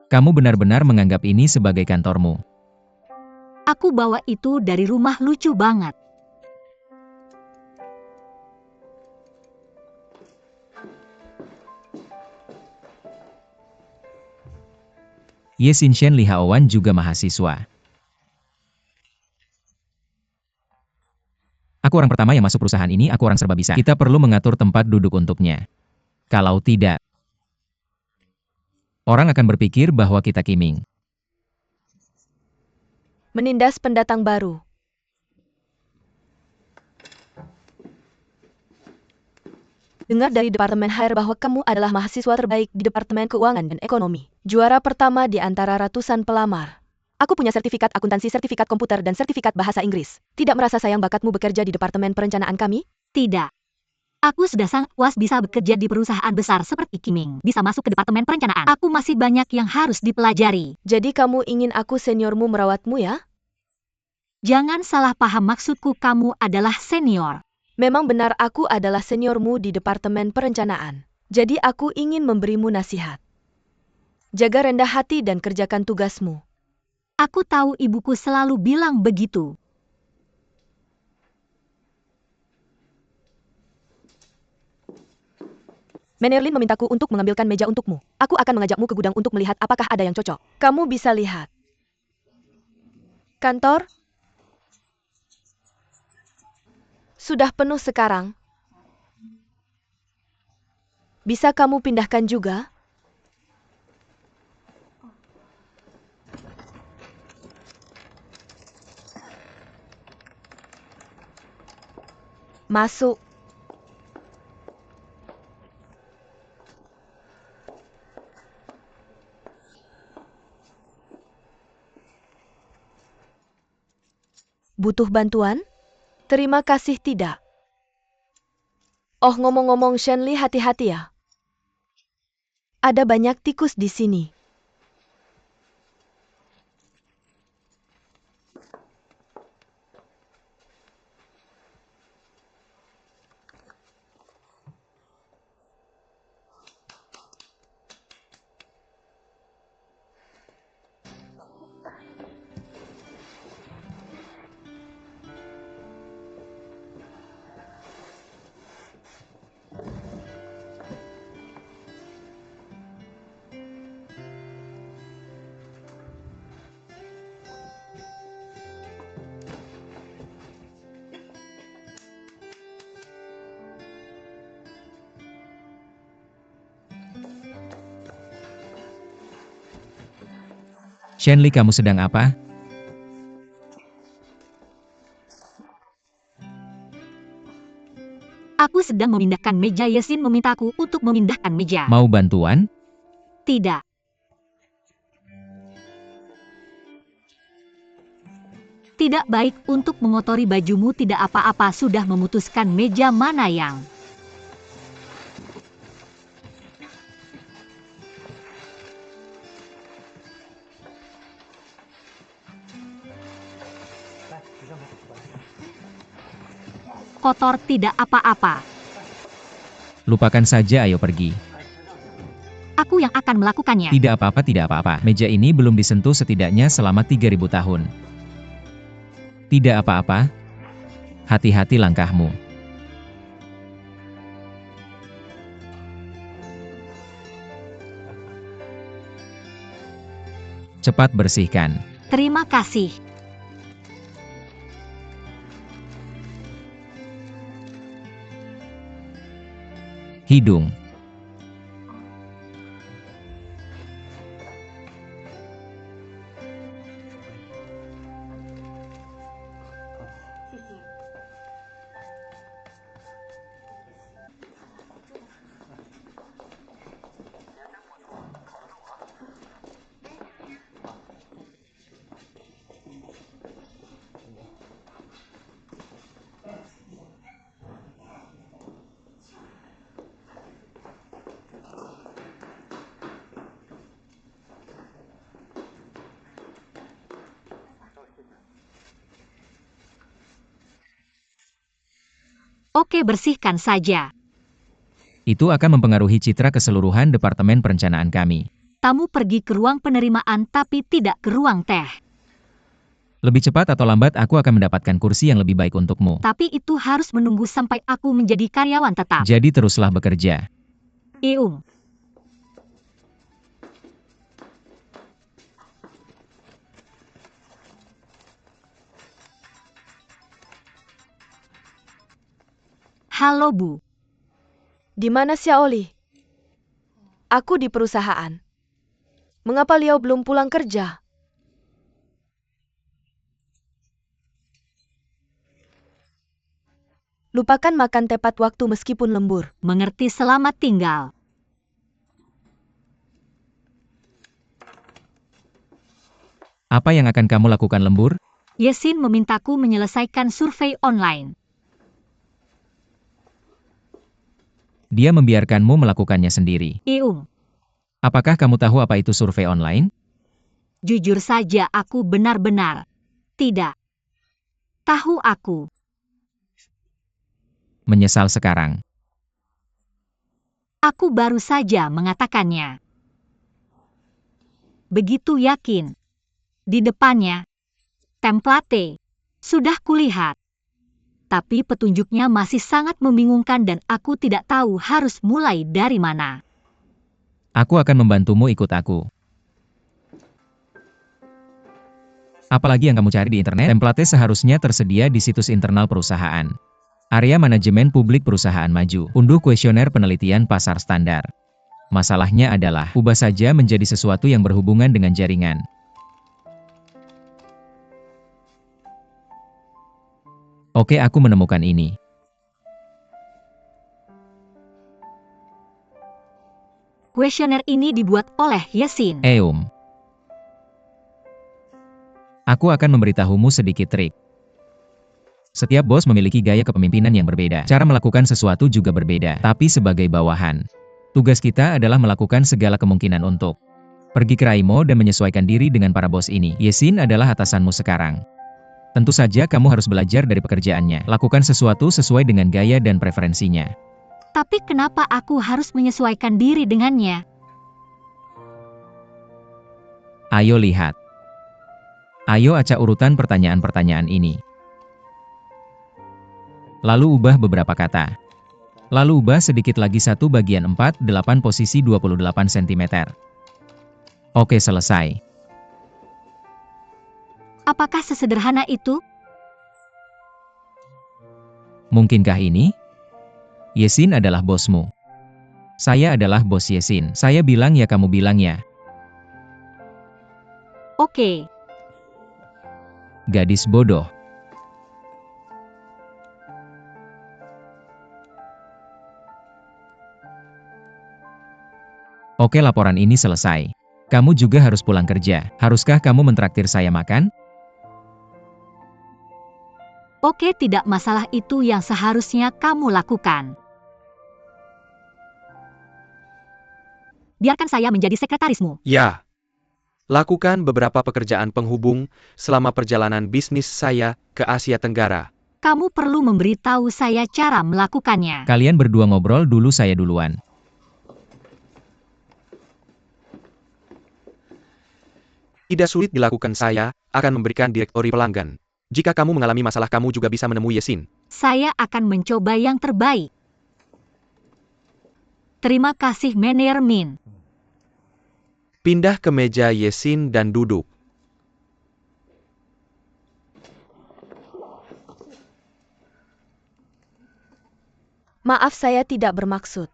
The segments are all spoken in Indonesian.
Kamu benar-benar menganggap ini sebagai kantormu. Aku bawa itu dari rumah, lucu banget. Ye Xinshen Li Haowan juga mahasiswa. Aku orang pertama yang masuk perusahaan ini, aku orang serba bisa. Kita perlu mengatur tempat duduk untuknya. Kalau tidak, orang akan berpikir bahwa kita kiming. Menindas pendatang baru. Dengar dari Departemen HR bahwa kamu adalah mahasiswa terbaik di Departemen Keuangan dan Ekonomi. Juara pertama di antara ratusan pelamar. Aku punya sertifikat akuntansi, sertifikat komputer, dan sertifikat bahasa Inggris. Tidak merasa sayang bakatmu bekerja di Departemen Perencanaan kami? Tidak. Aku sudah sangat puas bisa bekerja di perusahaan besar seperti Kiming. Bisa masuk ke Departemen Perencanaan. Aku masih banyak yang harus dipelajari. Jadi kamu ingin aku seniormu merawatmu ya? Jangan salah paham, maksudku kamu adalah senior. Memang benar aku adalah seniormu di Departemen Perencanaan. Jadi aku ingin memberimu nasihat. Jaga rendah hati dan kerjakan tugasmu. Aku tahu ibuku selalu bilang begitu. Menerlin memintaku untuk mengambilkan meja untukmu. Aku akan mengajakmu ke gudang untuk melihat apakah ada yang cocok. Kamu bisa lihat. Kantor? Sudah penuh sekarang. Bisa kamu pindahkan juga? Masuk. Butuh bantuan? Terima kasih tidak. Oh, ngomong-ngomong Shenli, hati-hati ya. Ada banyak tikus di sini. Shenli, kamu sedang apa? Aku sedang memindahkan meja. Yesin memintaku untuk memindahkan meja. Mau bantuan? Tidak. Tidak baik untuk mengotori bajumu. Tidak apa-apa, sudah memutuskan meja mana yang kotor. Tidak apa-apa. Lupakan saja, ayo pergi. Aku yang akan melakukannya. Tidak apa-apa, tidak apa-apa. Meja ini belum disentuh setidaknya selama 3000 tahun. Tidak apa-apa. Hati-hati langkahmu. Cepat bersihkan. Terima kasih. Hidung. Oke, bersihkan saja. Itu akan mempengaruhi citra keseluruhan Departemen Perencanaan kami. Tamu pergi ke ruang penerimaan tapi tidak ke ruang teh. Lebih cepat atau lambat aku akan mendapatkan kursi yang lebih baik untukmu. Tapi itu harus menunggu sampai aku menjadi karyawan tetap. Jadi teruslah bekerja. Iung. Halo Bu. Di mana Xiaoli? Aku di perusahaan. Mengapa Liao belum pulang kerja? Lupakan makan tepat waktu meskipun lembur. Mengerti, selamat tinggal. Apa yang akan kamu lakukan lembur? Yesin memintaku menyelesaikan survei online. Dia membiarkanmu melakukannya sendiri. Iung. Apakah kamu tahu apa itu survei online? Jujur saja aku benar-benar tidak tahu aku. Menyesal sekarang. Aku baru saja mengatakannya. Begitu yakin. Di depannya. Template. Sudah kulihat. Tapi petunjuknya masih sangat membingungkan dan aku tidak tahu harus mulai dari mana. Aku akan membantumu, ikut aku. Apalagi yang kamu cari di internet, template seharusnya tersedia di situs internal perusahaan. Area manajemen publik perusahaan maju. Unduh kuesioner penelitian pasar standar. Masalahnya adalah, ubah saja menjadi sesuatu yang berhubungan dengan jaringan. Oke, aku menemukan ini. Kuesioner ini dibuat oleh Yesin. Aku akan memberitahumu sedikit trik. Setiap bos memiliki gaya kepemimpinan yang berbeda. Cara melakukan sesuatu juga berbeda. Tapi sebagai bawahan, tugas kita adalah melakukan segala kemungkinan untuk pergi ke Raimo dan menyesuaikan diri dengan para bos ini. Yesin adalah atasanmu sekarang. Tentu saja kamu harus belajar dari pekerjaannya. Lakukan sesuatu sesuai dengan gaya dan preferensinya. Tapi kenapa aku harus menyesuaikan diri dengannya? Ayo lihat. Ayo acak urutan pertanyaan-pertanyaan ini. Lalu ubah beberapa kata. Lalu ubah sedikit lagi 1/4, 8 posisi 28 cm. Oke, selesai. Apakah sesederhana itu? Mungkinkah ini? Yesin adalah bosmu. Saya adalah bos Yesin. Saya bilang ya, kamu bilang ya. Oke. Gadis bodoh. Oke, laporan ini selesai. Kamu juga harus pulang kerja. Haruskah kamu mentraktir saya makan? Oke, tidak masalah, itu yang seharusnya kamu lakukan. Biarkan saya menjadi sekretarismu. Ya. Lakukan beberapa pekerjaan penghubung selama perjalanan bisnis saya ke Asia Tenggara. Kamu perlu memberitahu saya cara melakukannya. Kalian berdua ngobrol dulu, saya duluan. Tidak sulit dilakukan, saya akan memberikan direktori pelanggan. Jika kamu mengalami masalah, kamu juga bisa menemui Yesin. Saya akan mencoba yang terbaik. Terima kasih, Manajer Min. Pindah ke meja Yesin dan duduk. Maaf, saya tidak bermaksud.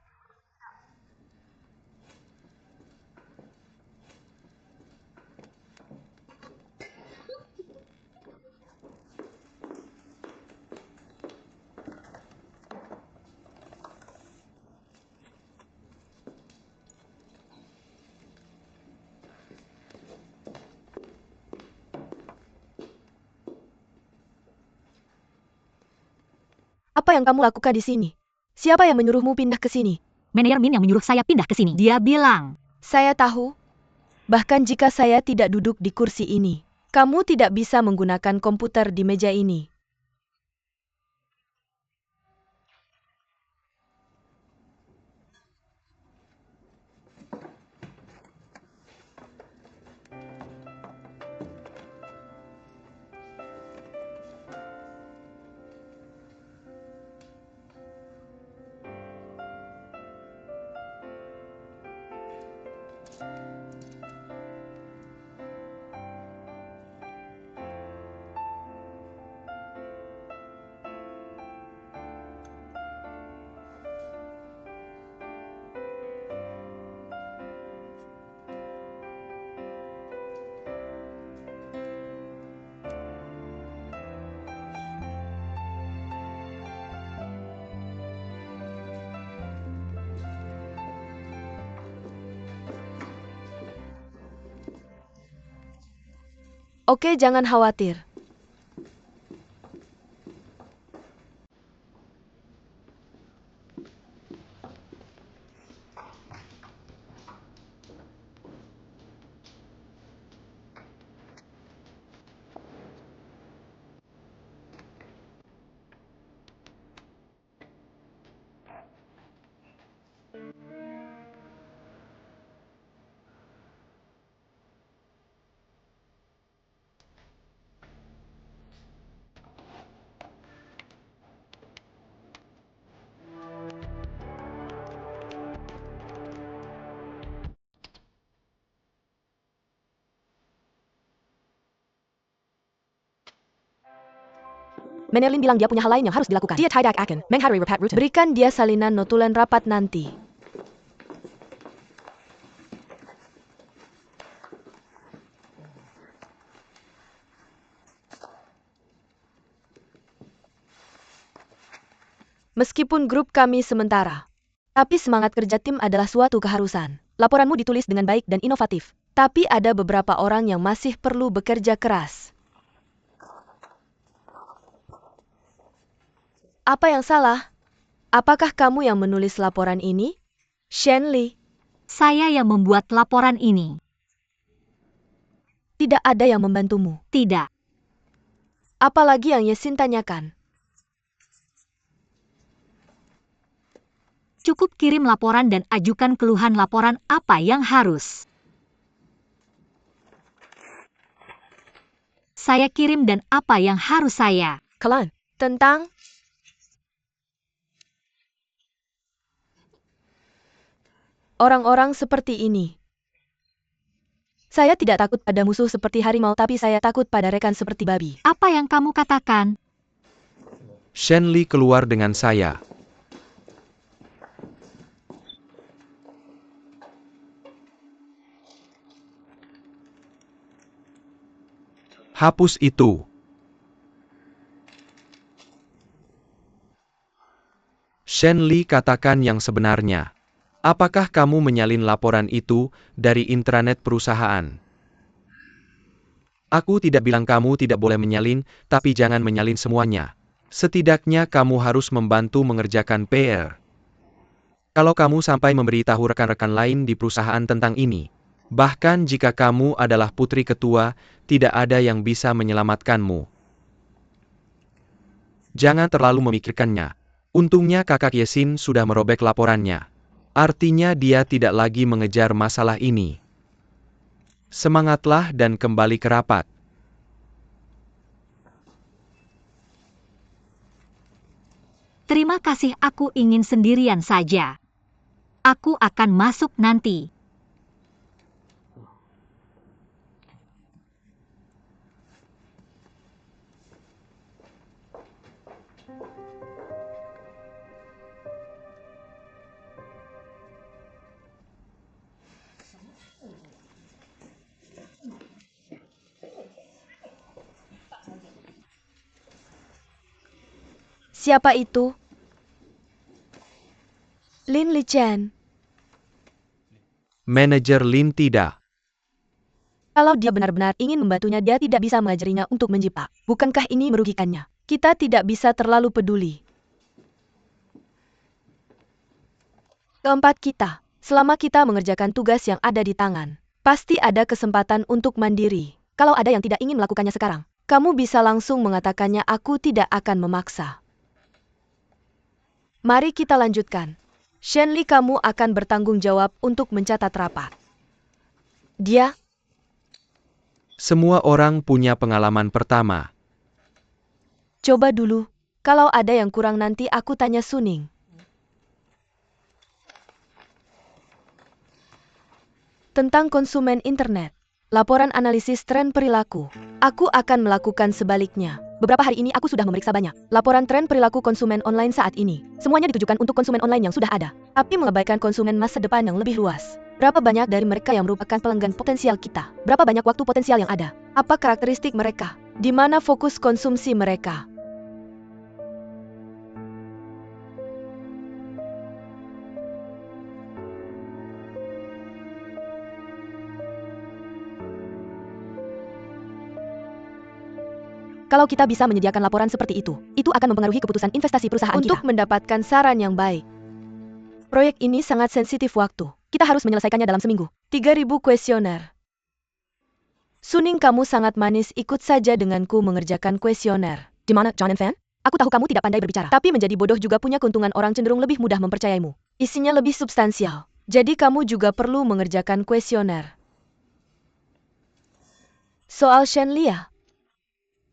Apa yang kamu lakukan di sini? Siapa yang menyuruhmu pindah ke sini? Manajer Min yang menyuruh saya pindah ke sini. Dia bilang, Saya tahu. Bahkan jika saya tidak duduk di kursi ini, kamu tidak bisa menggunakan komputer di meja ini. Oke, jangan khawatir. Menelin bilang dia punya hal lain yang harus dilakukan. Dia tidak akan menghadiri rapat rutin. Berikan dia salinan notulen rapat nanti. Meskipun grup kami sementara, tapi semangat kerja tim adalah suatu keharusan. Laporanmu ditulis dengan baik dan inovatif, tapi ada beberapa orang yang masih perlu bekerja keras. Apa yang salah? Apakah kamu yang menulis laporan ini? Shenli, Saya yang membuat laporan ini. tidak ada yang membantumu. Tidak. Apalagi yang Yesin tanyakan. Cukup kirim laporan dan ajukan keluhan laporan apa yang harus. Saya kirim dan apa yang harus saya. Kalian, tentang orang-orang seperti ini. Saya tidak takut pada musuh seperti harimau, tapi saya takut pada rekan seperti babi. Apa yang kamu katakan? Shenli keluar dengan saya. Hapus itu. Shenli katakan yang sebenarnya. Apakah kamu menyalin laporan itu dari intranet perusahaan? Aku tidak bilang kamu tidak boleh menyalin, tapi jangan menyalin semuanya. Setidaknya kamu harus membantu mengerjakan PR. Kalau kamu sampai memberitahu rekan-rekan lain di perusahaan tentang ini, bahkan jika kamu adalah putri ketua, tidak ada yang bisa menyelamatkanmu. Jangan terlalu memikirkannya. Untungnya kakak Yesin sudah merobek laporannya. Artinya dia tidak lagi mengejar masalah ini. Semangatlah dan kembali ke rapat. Terima kasih, aku ingin sendirian saja. Aku akan masuk nanti. Siapa itu? Lin Lichen. Manajer Lin tidak. Kalau dia benar-benar ingin membantunya, dia tidak bisa mengajarinya untuk menjiplak. Bukankah ini merugikannya? Kita tidak bisa terlalu peduli. Keempat kita, selama kita mengerjakan tugas yang ada di tangan, pasti ada kesempatan untuk mandiri. Kalau ada yang tidak ingin melakukannya sekarang, kamu bisa langsung mengatakannya, aku tidak akan memaksa. Mari kita lanjutkan. Shenli, kamu akan bertanggung jawab untuk mencatat rapat. Dia, Semua orang punya pengalaman pertama. coba dulu. Kalau ada yang kurang nanti aku tanya Suning. Tentang konsumen internet. Laporan analisis tren perilaku. Aku akan melakukan sebaliknya. Beberapa hari ini aku sudah memeriksa banyak laporan tren perilaku konsumen online saat ini. Semuanya ditujukan untuk konsumen online yang sudah ada, tapi mengabaikan konsumen masa depan yang lebih luas. Berapa banyak dari mereka yang merupakan pelanggan potensial kita? Berapa banyak waktu potensial yang ada? Apa karakteristik mereka? Di mana fokus konsumsi mereka? Kalau kita bisa menyediakan laporan seperti itu akan mempengaruhi keputusan investasi perusahaan Untuk kita. Mendapatkan saran yang baik. Proyek ini sangat sensitif waktu. Kita harus menyelesaikannya dalam seminggu. 3.000 kuesioner. Suning, kamu sangat manis, ikut saja denganku mengerjakan kuesioner. Di mana, John and Fan? Aku tahu kamu tidak pandai berbicara, tapi menjadi bodoh juga punya keuntungan, orang cenderung lebih mudah mempercayaimu. Isinya lebih substansial. Jadi kamu juga perlu mengerjakan kuesioner. Soal Shenlia.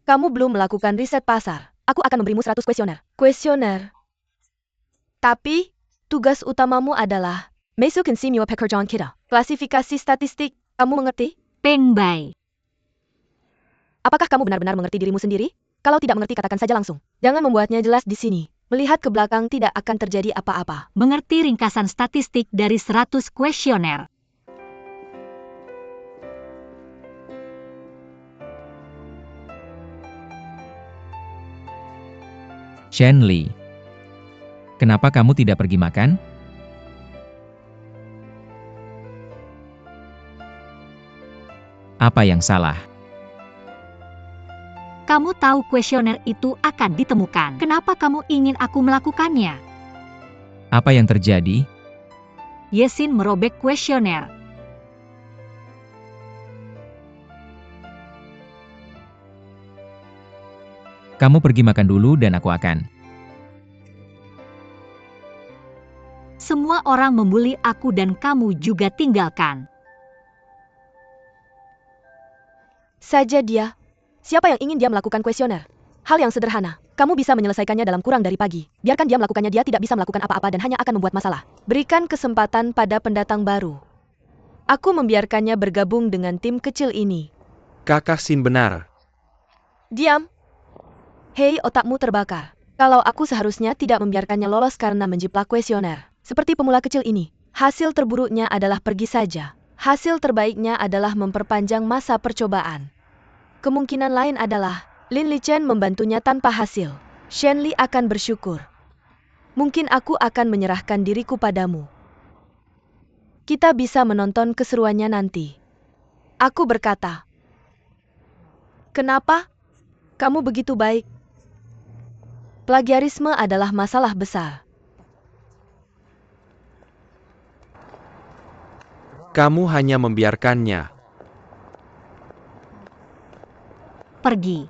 Kamu belum melakukan riset pasar. Aku akan memberimu 100 kuesioner. Kuesioner. Tapi, tugas utamamu adalah Meisukin Simyo Pekerjaan kita. Klasifikasi statistik. Kamu mengerti? Peng Bai. Apakah kamu benar-benar mengerti dirimu sendiri? Kalau tidak mengerti, katakan saja langsung. Jangan membuatnya jelas di sini. Melihat ke belakang tidak akan terjadi apa-apa. Mengerti ringkasan statistik dari 100 kuesioner. Shenli, kenapa kamu tidak pergi makan? Apa yang salah? Kamu tahu kuesioner itu akan ditemukan. Kenapa kamu ingin aku melakukannya? Apa yang terjadi? Yesin merobek kuesioner. Kamu pergi makan dulu dan aku akan. Semua orang membuli aku dan kamu juga tinggalkan. Saja dia. Siapa yang ingin dia melakukan kuesioner? Hal yang sederhana. Kamu bisa menyelesaikannya dalam kurang dari pagi. Biarkan dia melakukannya, dia tidak bisa melakukan apa-apa dan hanya akan membuat masalah. Berikan kesempatan pada pendatang baru. Aku membiarkannya bergabung dengan tim kecil ini. Kakak Sin benar. Diam. Hei, otakmu terbakar. Kalau aku seharusnya tidak membiarkannya lolos karena menjiplak kuesioner. Seperti pemula kecil ini. Hasil terburuknya adalah pergi saja. Hasil terbaiknya adalah memperpanjang masa percobaan. Kemungkinan lain adalah Lin Lichen membantunya tanpa hasil. Shenli akan bersyukur. Mungkin aku akan menyerahkan diriku padamu. Kita bisa menonton keseruannya nanti. Aku berkata, kenapa? Kamu begitu baik. Plagiarisme adalah masalah besar. Kamu hanya membiarkannya. Pergi.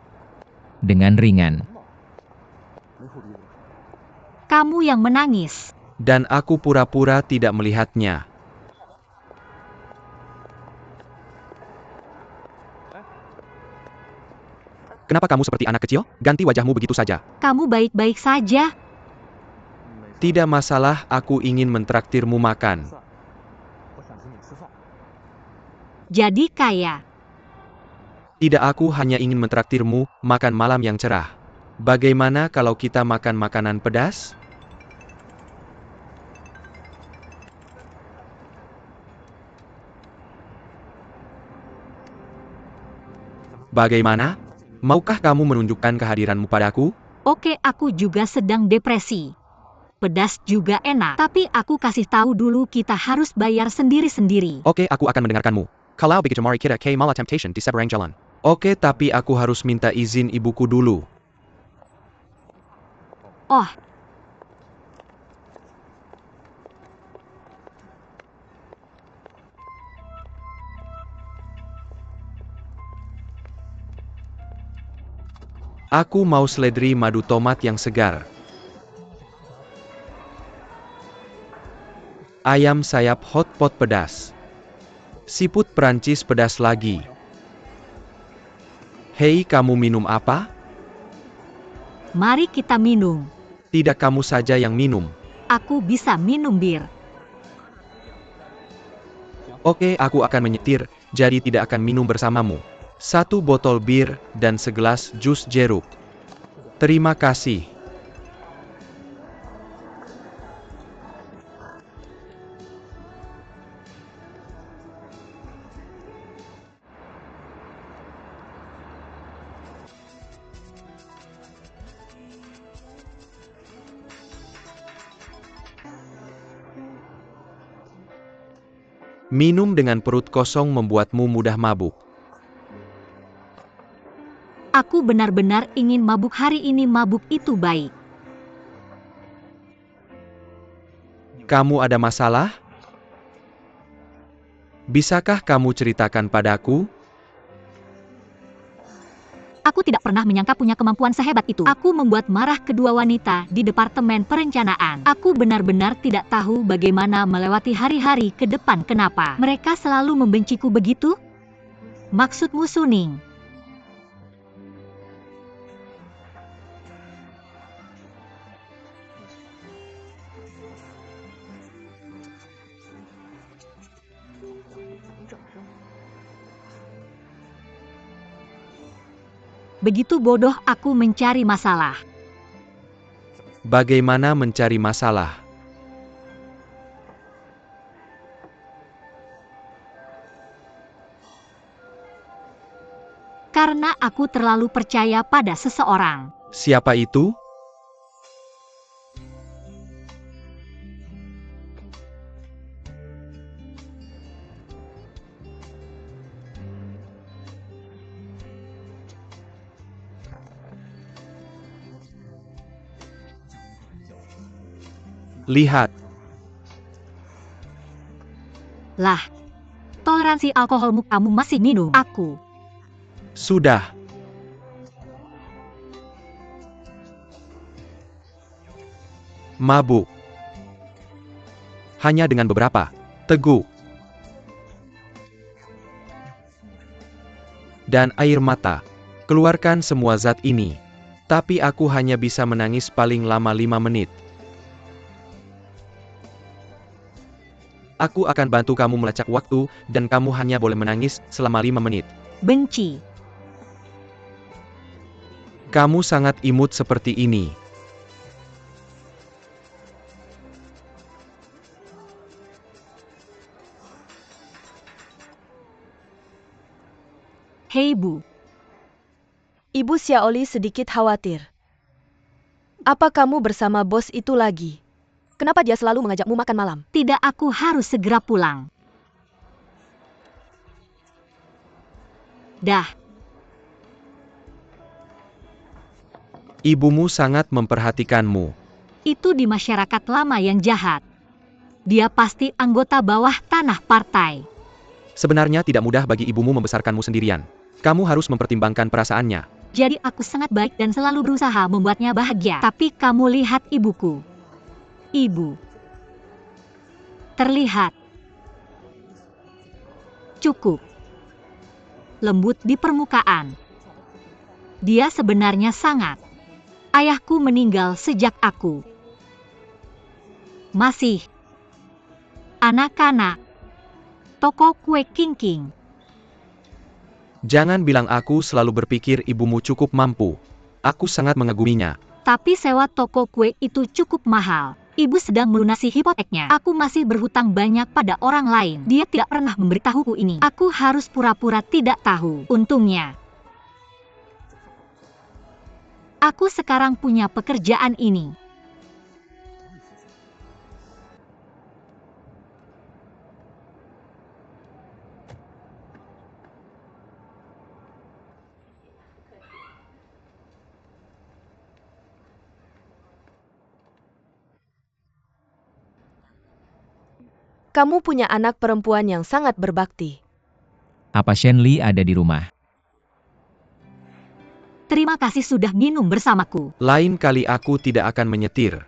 Dengan ringan. Kamu yang menangis. Dan aku pura-pura tidak melihatnya. Kenapa kamu seperti anak kecil? Ganti wajahmu begitu saja. Kamu baik-baik saja. Tidak masalah, aku ingin mentraktirmu makan. Jadi kaya. Tidak, aku hanya ingin mentraktirmu makan malam yang cerah. Bagaimana kalau kita makan makanan pedas? Bagaimana? Maukah kamu menunjukkan kehadiranmu padaku? Oke, aku juga sedang depresi. Pedas juga enak, tapi aku kasih tahu dulu kita harus bayar sendiri-sendiri. Oke, aku akan mendengarkanmu. Kalau begitu mari kita ke Mala Temptation di seberang jalan. Oke, tapi aku harus minta izin ibuku dulu. Oh, Aku mau seledri madu tomat yang segar. Ayam sayap hotpot pedas. Siput Perancis pedas lagi. Hei, kamu minum apa? mari kita minum. Tidak, kamu saja yang minum. Aku bisa minum bir. Oke, aku akan menyetir, jadi tidak akan minum bersamamu. 1 botol bir dan segelas jus jeruk. Terima kasih. Minum dengan perut kosong membuatmu mudah mabuk. Aku benar-benar ingin mabuk hari ini. Mabuk itu baik. Kamu ada masalah? Bisakah kamu ceritakan padaku? Aku tidak pernah menyangka punya kemampuan sehebat itu. Aku membuat marah kedua wanita di departemen perencanaan. Aku benar-benar tidak tahu bagaimana melewati hari-hari ke depan. Kenapa mereka selalu membenciku begitu? Maksudmu, Suning? Begitu bodoh aku mencari masalah. Bagaimana mencari masalah? Karena aku terlalu percaya pada seseorang. Siapa itu? Lihat, Lah, toleransi alkoholmu kamu masih minum. Aku. sudah. Mabuk. Hanya dengan beberapa teguh dan air mata. Keluarkan semua zat ini. Tapi aku hanya bisa menangis paling lama 5 menit. Aku akan bantu kamu melacak waktu, dan kamu hanya boleh menangis selama 5 menit. Benci. Kamu sangat imut seperti ini. Hei Bu. Ibu Xiaoli sedikit khawatir. Apa kamu bersama bos itu lagi? Kenapa dia selalu mengajakmu makan malam? Tidak, aku harus segera pulang. Dah. Ibumu sangat memperhatikanmu. Itu di masyarakat lama yang jahat. Dia pasti anggota bawah tanah partai. Sebenarnya tidak mudah bagi ibumu membesarkanmu sendirian. Kamu harus mempertimbangkan perasaannya. Jadi aku sangat baik dan selalu berusaha membuatnya bahagia. Tapi kamu lihat ibuku. Ibu. Terlihat. Cukup. Lembut di permukaan. Dia sebenarnya sangat. Ayahku meninggal sejak aku masih anak-anak. Toko kue King. Jangan bilang aku selalu berpikir ibumu cukup mampu. Aku sangat mengaguminya. Tapi sewa toko kue itu cukup mahal. Ibu sedang melunasi hipoteknya. Aku masih berhutang banyak pada orang lain. Dia tidak pernah memberitahuku ini. Aku harus pura-pura tidak tahu. Untungnya, aku sekarang punya pekerjaan ini. Kamu punya anak perempuan yang sangat berbakti. Apa Shenli ada di rumah? Terima kasih sudah minum bersamaku. Lain kali aku tidak akan menyetir.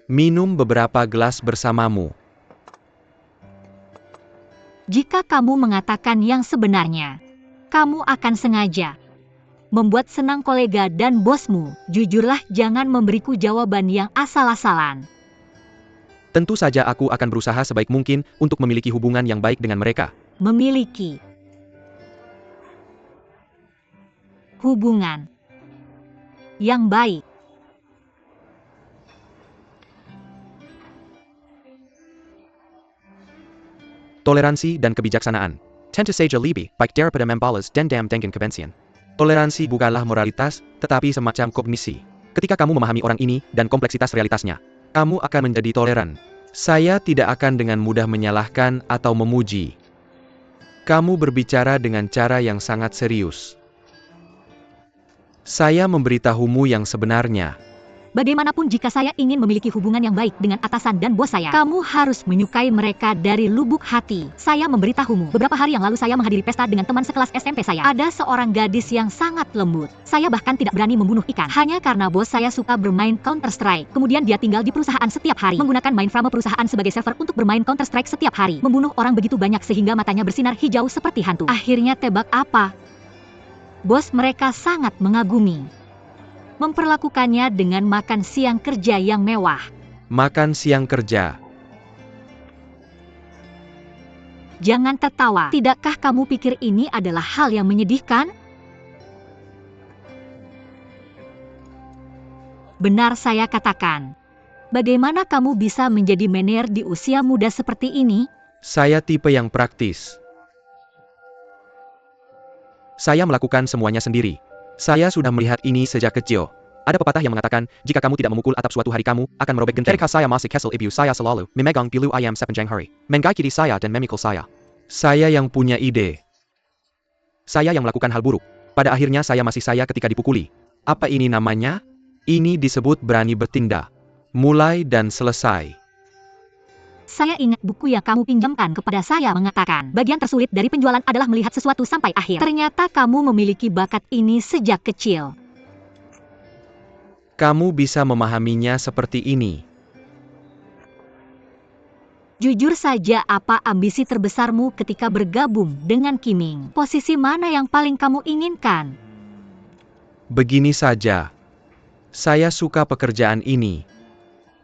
Minum beberapa gelas bersamamu. Jika kamu mengatakan yang sebenarnya, kamu akan sengaja membuat senang kolega dan bosmu. Jujurlah, jangan memberiku jawaban yang asal-asalan. Tentu saja aku akan berusaha sebaik mungkin untuk memiliki hubungan yang baik dengan mereka. Memiliki hubungan yang baik. Toleransi dan kebijaksanaan. Tentu saja lebih baik daripada membalas dendam dengan kebencian. Toleransi bukanlah moralitas, tetapi semacam kognisi. Ketika kamu memahami orang ini dan kompleksitas realitasnya, kamu akan menjadi toleran. Saya tidak akan dengan mudah menyalahkan atau memuji. Kamu berbicara dengan cara yang sangat serius. Saya memberitahumu yang sebenarnya. Bagaimanapun jika saya ingin memiliki hubungan yang baik dengan atasan dan bos saya, kamu harus menyukai mereka dari lubuk hati. Saya memberitahumu, beberapa hari yang lalu saya menghadiri pesta dengan teman sekelas SMP saya. Ada seorang gadis yang sangat lembut. Saya bahkan tidak berani membunuh ikan, hanya karena bos saya suka bermain Counter-Strike. Kemudian dia tinggal di perusahaan setiap hari, menggunakan mainframe perusahaan sebagai server untuk bermain Counter-Strike setiap hari. Membunuh orang begitu banyak sehingga matanya bersinar hijau seperti hantu. Akhirnya tebak apa? Bos mereka sangat mengagumi. Memperlakukannya dengan makan siang kerja yang mewah. Makan siang kerja. Jangan tertawa. Tidakkah kamu pikir ini adalah hal yang menyedihkan? Benar saya katakan. Bagaimana kamu bisa menjadi manajer di usia muda seperti ini? Saya tipe yang praktis. Saya melakukan semuanya sendiri. Saya sudah melihat ini sejak kecil. Ada pepatah yang mengatakan, jika kamu tidak memukul atap suatu hari kamu akan merobek genteng. Ketika saya masih kecil ibu saya selalu memegang pilu ayam sepanjang hari. Menggaiki saya dan memikul saya. Saya yang punya ide. Saya yang melakukan hal buruk. Pada akhirnya saya masih saya ketika dipukuli. Apa ini namanya? Ini disebut berani bertindak. Mulai dan selesai. Saya ingat buku yang kamu pinjamkan kepada saya mengatakan, bagian tersulit dari penjualan adalah melihat sesuatu sampai akhir. Ternyata kamu memiliki bakat ini sejak kecil. Kamu bisa memahaminya seperti ini. Jujur saja, apa ambisi terbesarmu ketika bergabung dengan Kiming? Posisi mana yang paling kamu inginkan? Begini saja. Saya suka pekerjaan ini.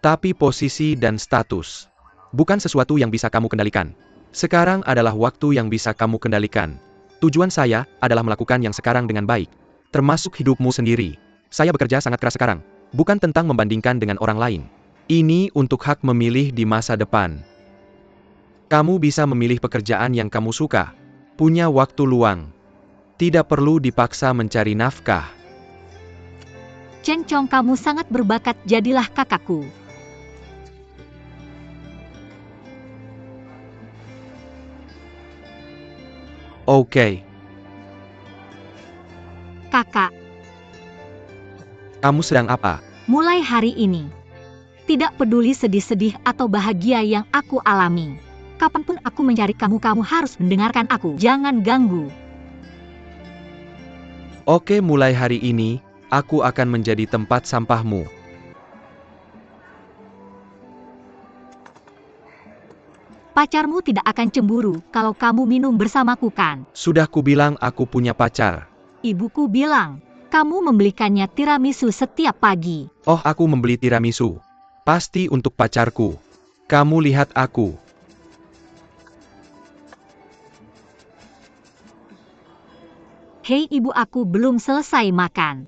Tapi posisi dan status bukan sesuatu yang bisa kamu kendalikan. Sekarang adalah waktu yang bisa kamu kendalikan. Tujuan saya adalah melakukan yang sekarang dengan baik, termasuk hidupmu sendiri. Saya bekerja sangat keras sekarang, bukan tentang membandingkan dengan orang lain. Ini untuk hak memilih di masa depan. Kamu bisa memilih pekerjaan yang kamu suka, punya waktu luang, tidak perlu dipaksa mencari nafkah. Cencong, kamu sangat berbakat, jadilah kakakku. Oke. Kakak, Kamu sedang apa? mulai hari ini, tidak peduli sedih-sedih atau bahagia yang aku alami. Kapanpun aku mencari kamu, kamu harus mendengarkan aku. Jangan ganggu. Oke, mulai hari ini, aku akan menjadi tempat sampahmu. Pacarmu tidak akan cemburu kalau kamu minum bersamaku, kan? Sudah kubilang aku punya pacar. Ibuku bilang, kamu membelikannya tiramisu setiap pagi. Oh, aku membeli tiramisu. Pasti untuk pacarku. Kamu lihat aku. Hei ibu, aku belum selesai makan.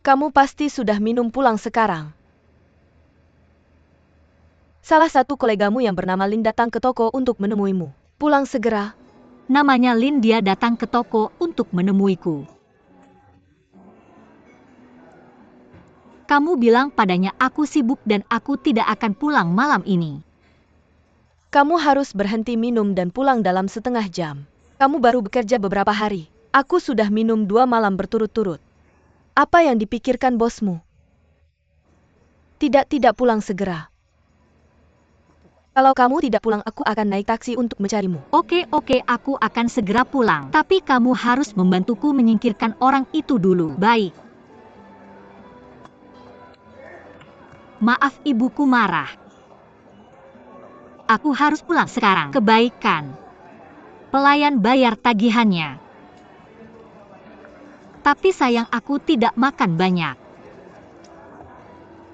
Kamu pasti sudah minum pulang sekarang. Salah satu kolegamu yang bernama Lin datang ke toko untuk menemuimu. Pulang segera. Namanya Lin, dia datang ke toko untuk menemuiku. Kamu bilang padanya aku sibuk dan aku tidak akan pulang malam ini. Kamu harus berhenti minum dan pulang dalam setengah jam. Kamu baru bekerja beberapa hari. Aku sudah minum 2 malam berturut-turut. Apa yang dipikirkan bosmu? Tidak pulang segera. Kalau kamu tidak pulang, aku akan naik taksi untuk mencarimu. Oke, aku akan segera pulang. Tapi kamu harus membantuku menyingkirkan orang itu dulu. Baik. Maaf, ibuku marah. Aku harus pulang sekarang. Kebaikan. Pelayan bayar tagihannya. Tapi sayang, aku tidak makan banyak.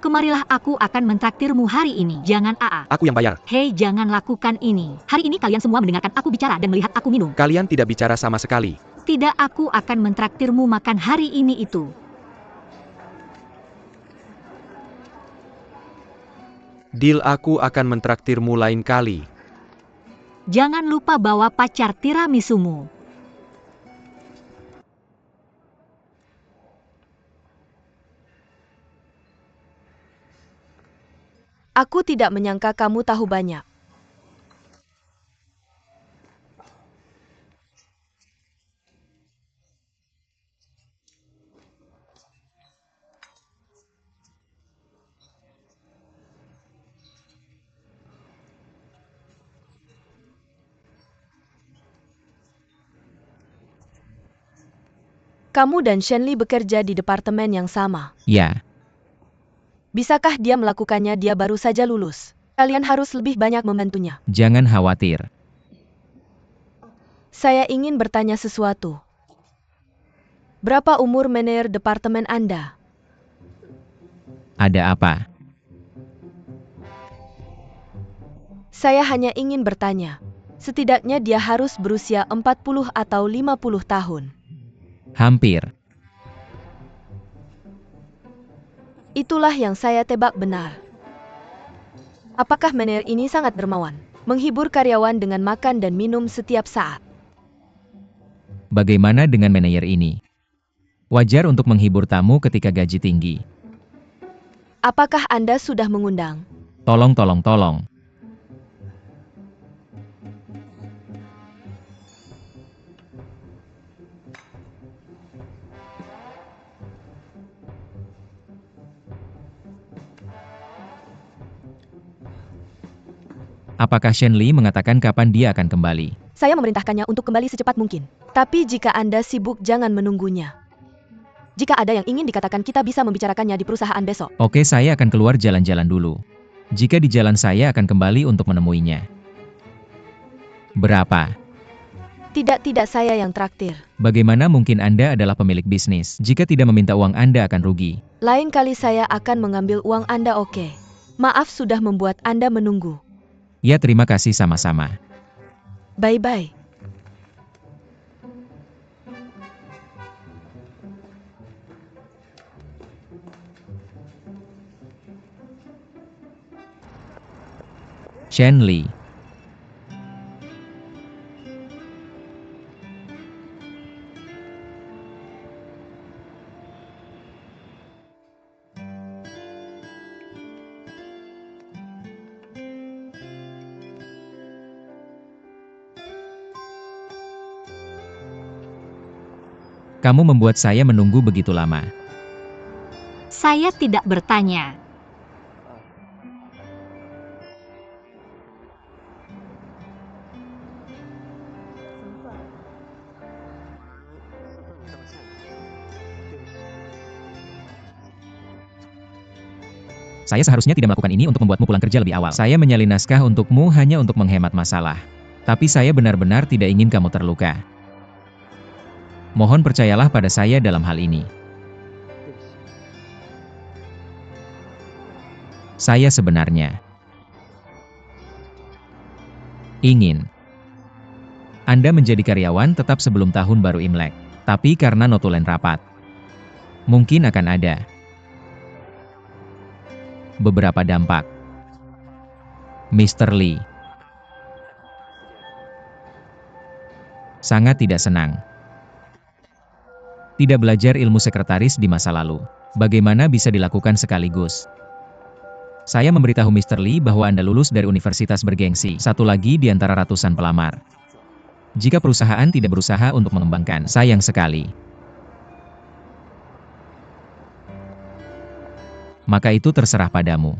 Kemarilah, aku akan mentraktirmu hari ini. Jangan AA. Aku yang bayar. Hei, jangan lakukan ini. Hari ini kalian semua mendengarkan aku bicara dan melihat aku minum. Kalian tidak bicara sama sekali. Tidak, aku akan mentraktirmu makan hari ini itu. Deal, aku akan mentraktirmu lain kali. Jangan lupa bawa pacar tiramisumu. Aku tidak menyangka kamu tahu banyak. Kamu dan Shenli bekerja di departemen yang sama. Ya, Bisakah dia melakukannya? Dia baru saja lulus. Kalian harus lebih banyak membantunya. jangan khawatir. Saya ingin bertanya sesuatu. Berapa umur manajer departemen Anda? Ada apa? Saya hanya ingin bertanya. Setidaknya dia harus berusia 40 atau 50 tahun. Hampir. Itulah yang saya tebak benar. Apakah manajer ini sangat dermawan? Menghibur karyawan dengan makan dan minum setiap saat. Bagaimana dengan manajer ini? Wajar untuk menghibur tamu ketika gaji tinggi. Apakah Anda sudah mengundang? Tolong, tolong, tolong. Apakah Shenli mengatakan kapan dia akan kembali? Saya memerintahkannya untuk kembali secepat mungkin. Tapi jika Anda sibuk, jangan menunggunya. Jika ada yang ingin dikatakan, kita bisa membicarakannya di perusahaan besok. Oke, saya akan keluar jalan-jalan dulu. Jika di jalan saya akan kembali untuk menemuinya. Berapa? Tidak, saya yang traktir. Bagaimana mungkin Anda adalah pemilik bisnis? Jika tidak meminta uang Anda akan rugi. Lain kali saya akan mengambil uang Anda, oke? Maaf sudah membuat Anda menunggu. Ya, terima kasih sama-sama. Bye-bye. Shenli. Kamu membuat saya menunggu begitu lama. Saya tidak bertanya. Saya seharusnya tidak melakukan ini untuk membuatmu pulang kerja lebih awal. Saya menyalin naskah untukmu hanya untuk menghemat masalah. Tapi saya benar-benar tidak ingin kamu terluka. Mohon percayalah pada saya dalam hal ini. Saya sebenarnya ingin Anda menjadi karyawan tetap sebelum tahun baru Imlek. Tapi karena notulen rapat, mungkin akan ada beberapa dampak. Mr. Lee sangat tidak senang. Tidak belajar ilmu sekretaris di masa lalu. Bagaimana bisa dilakukan sekaligus? Saya memberitahu Mr. Lee bahwa Anda lulus dari universitas bergengsi, satu lagi di antara ratusan pelamar. Jika perusahaan tidak berusaha untuk mengembangkan, sayang sekali. Maka itu terserah padamu.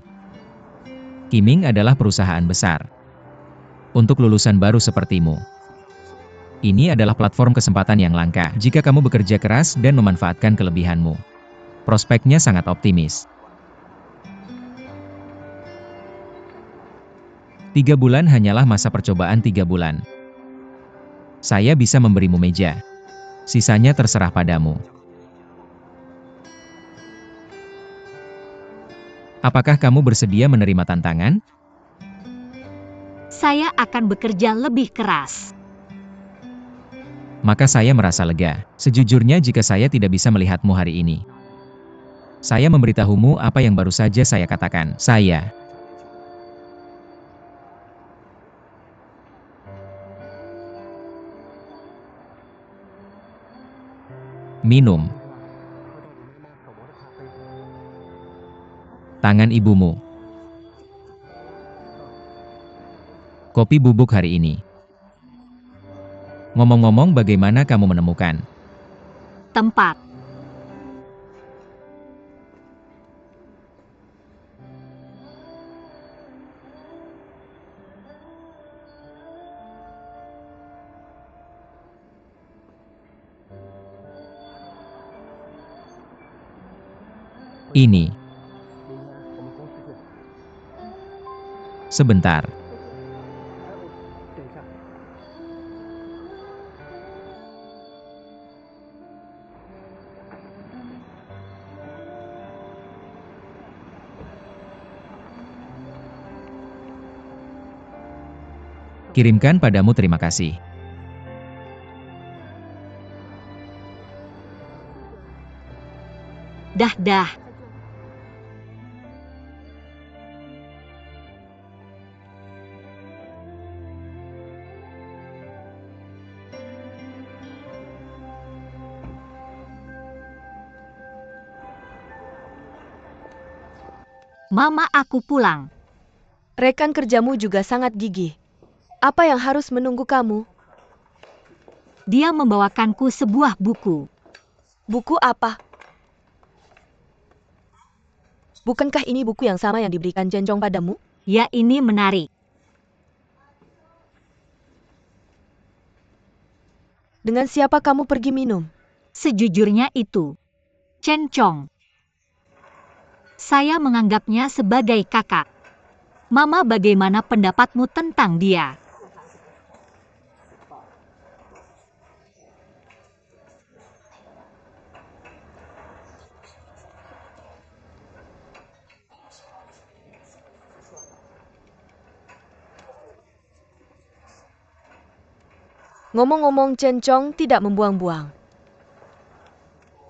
Kiming adalah perusahaan besar. Untuk lulusan baru sepertimu, ini adalah platform kesempatan yang langka jika kamu bekerja keras dan memanfaatkan kelebihanmu. Prospeknya sangat optimis. 3 bulan hanyalah masa percobaan 3 bulan. Saya bisa memberimu meja. Sisanya terserah padamu. Apakah kamu bersedia menerima tantangan? Saya akan bekerja lebih keras. Maka saya merasa lega. Sejujurnya jika saya tidak bisa melihatmu hari ini. Saya memberitahumu apa yang baru saja saya katakan. Saya minum. Tangan ibumu. Kopi bubuk hari ini. Ngomong-ngomong, bagaimana kamu menemukan Tempat. Ini. Sebentar. Kirimkan padamu terima kasih. Dah. Mama, aku pulang. Rekan kerjamu juga sangat gigih. Apa yang harus menunggu kamu? Dia membawakanku sebuah buku. Buku apa? Bukankah ini buku yang sama yang diberikan Jenjong padamu? Ya, ini menarik. Dengan siapa kamu pergi minum? Sejujurnya itu. Chen Chong. Saya menganggapnya sebagai kakak. Mama, bagaimana pendapatmu tentang dia? Ngomong-ngomong, Jenjong tidak membuang-buang.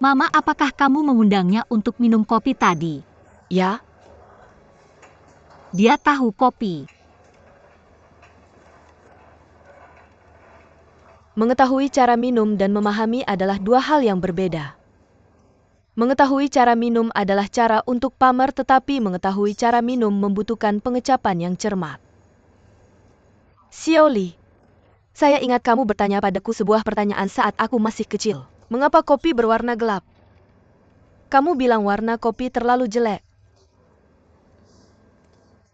Mama, apakah kamu mengundangnya untuk minum kopi tadi? Ya, Dia tahu kopi. mengetahui cara minum dan memahami adalah dua hal yang berbeda. Mengetahui cara minum adalah cara untuk pamer, tetapi mengetahui cara minum membutuhkan pengecapan yang cermat. Xiao Li, saya ingat kamu bertanya padaku sebuah pertanyaan saat aku masih kecil. Mengapa kopi berwarna gelap? Kamu bilang warna kopi terlalu jelek.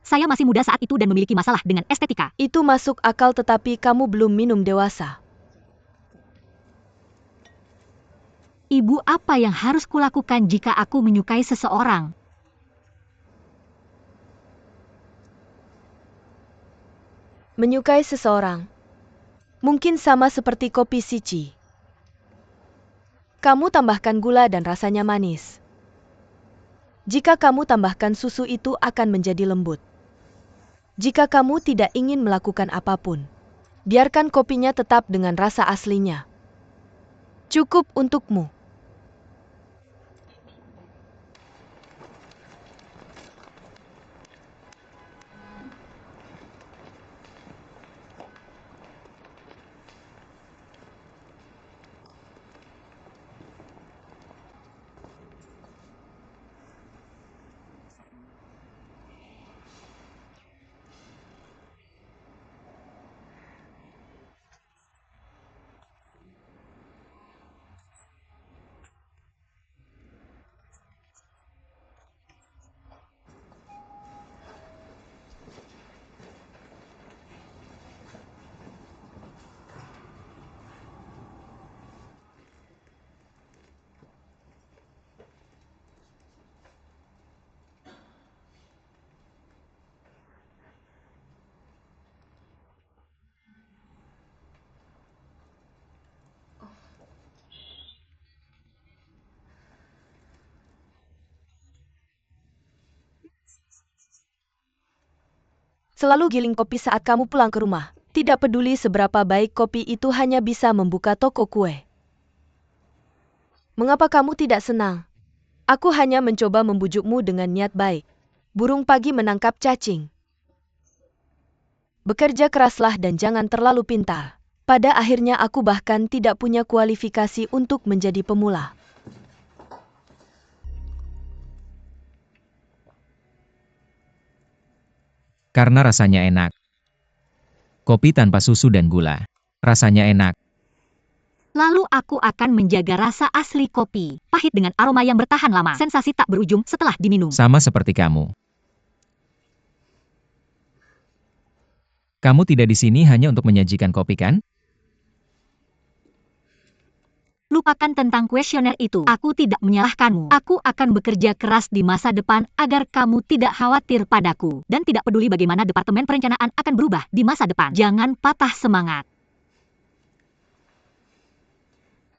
Saya masih muda saat itu dan memiliki masalah dengan estetika. Itu masuk akal, tetapi kamu belum minum dewasa. Ibu, apa yang harus kulakukan jika aku menyukai seseorang? Menyukai seseorang mungkin sama seperti kopi Sici. Kamu tambahkan gula dan rasanya manis. Jika kamu tambahkan susu, itu akan menjadi lembut. Jika kamu tidak ingin melakukan apapun, biarkan kopinya tetap dengan rasa aslinya. Cukup untukmu. Selalu giling kopi saat kamu pulang ke rumah. Tidak peduli seberapa baik kopi itu, hanya bisa membuka toko kue. Mengapa kamu tidak senang? Aku hanya mencoba membujukmu dengan niat baik. Burung pagi menangkap cacing. Bekerja keraslah dan jangan terlalu pintar. Pada akhirnya aku bahkan tidak punya kualifikasi untuk menjadi pemula. Karena rasanya enak. Kopi tanpa susu dan gula. Rasanya enak. Lalu aku akan menjaga rasa asli kopi. Pahit dengan aroma yang bertahan lama. Sensasi tak berujung setelah diminum. Sama seperti kamu. Kamu tidak di sini hanya untuk menyajikan kopi, kan? Lupakan tentang kuesioner itu. Aku tidak menyalahkanmu. Aku akan bekerja keras di masa depan agar kamu tidak khawatir padaku. Dan tidak peduli bagaimana Departemen Perencanaan akan berubah di masa depan. Jangan patah semangat.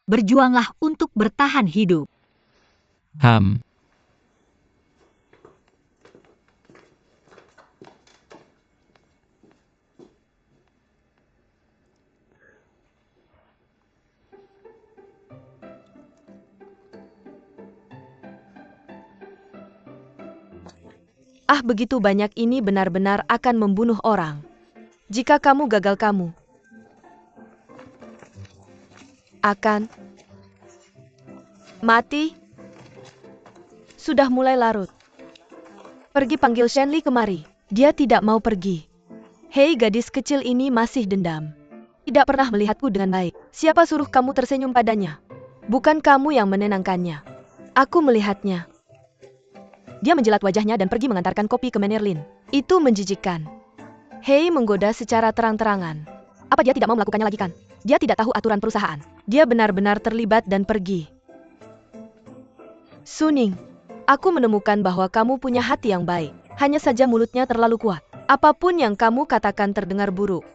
Berjuanglah untuk bertahan hidup. Begitu banyak ini benar-benar akan membunuh orang. Jika kamu gagal, kamu akan mati. Sudah mulai larut. Pergi panggil Shenli kemari. Dia tidak mau pergi. Hei, gadis kecil ini masih dendam. Tidak pernah melihatku dengan baik. Siapa suruh kamu tersenyum padanya? Bukan kamu yang menenangkannya. Aku melihatnya. Dia menjilat wajahnya dan pergi mengantarkan kopi ke Menerlin. Itu menjijikkan. Hei menggoda secara terang-terangan. Apa dia tidak mau melakukannya lagi kan? Dia tidak tahu aturan perusahaan. Dia benar-benar terlibat dan pergi. Suning, aku menemukan bahwa kamu punya hati yang baik. Hanya saja mulutnya terlalu kuat. Apapun yang kamu katakan terdengar buruk.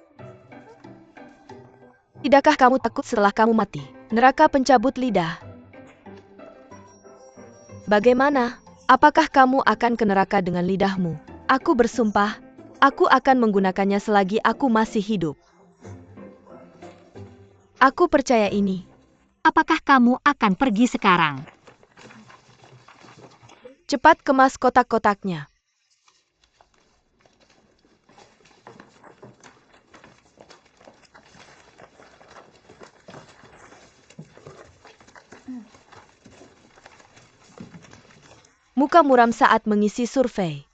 Tidakkah kamu takut setelah kamu mati? Neraka pencabut lidah. Bagaimana? Apakah kamu akan ke neraka dengan lidahmu? Aku bersumpah, aku akan menggunakannya selagi aku masih hidup. Aku percaya ini. Apakah kamu akan pergi sekarang? Cepat kemas kotak-kotaknya. Muka muram saat mengisi survei.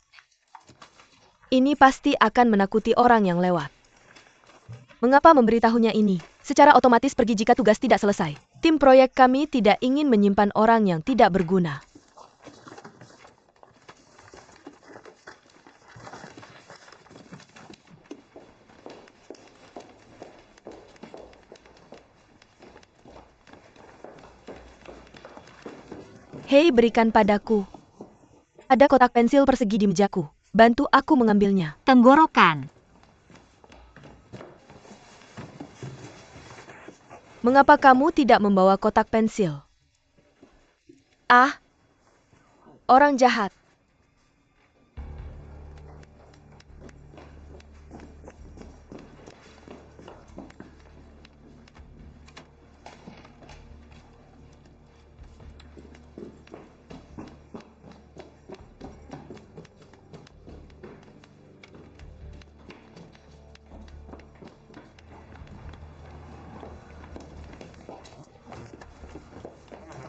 Ini pasti akan menakuti orang yang lewat. Mengapa memberitahunya ini? Secara otomatis pergi jika tugas tidak selesai. Tim proyek kami tidak ingin menyimpan orang yang tidak berguna. Hei, berikan padaku. Ada kotak pensil persegi di mejaku. Bantu aku mengambilnya. Tenggorokan. Mengapa kamu tidak membawa kotak pensil? Orang jahat.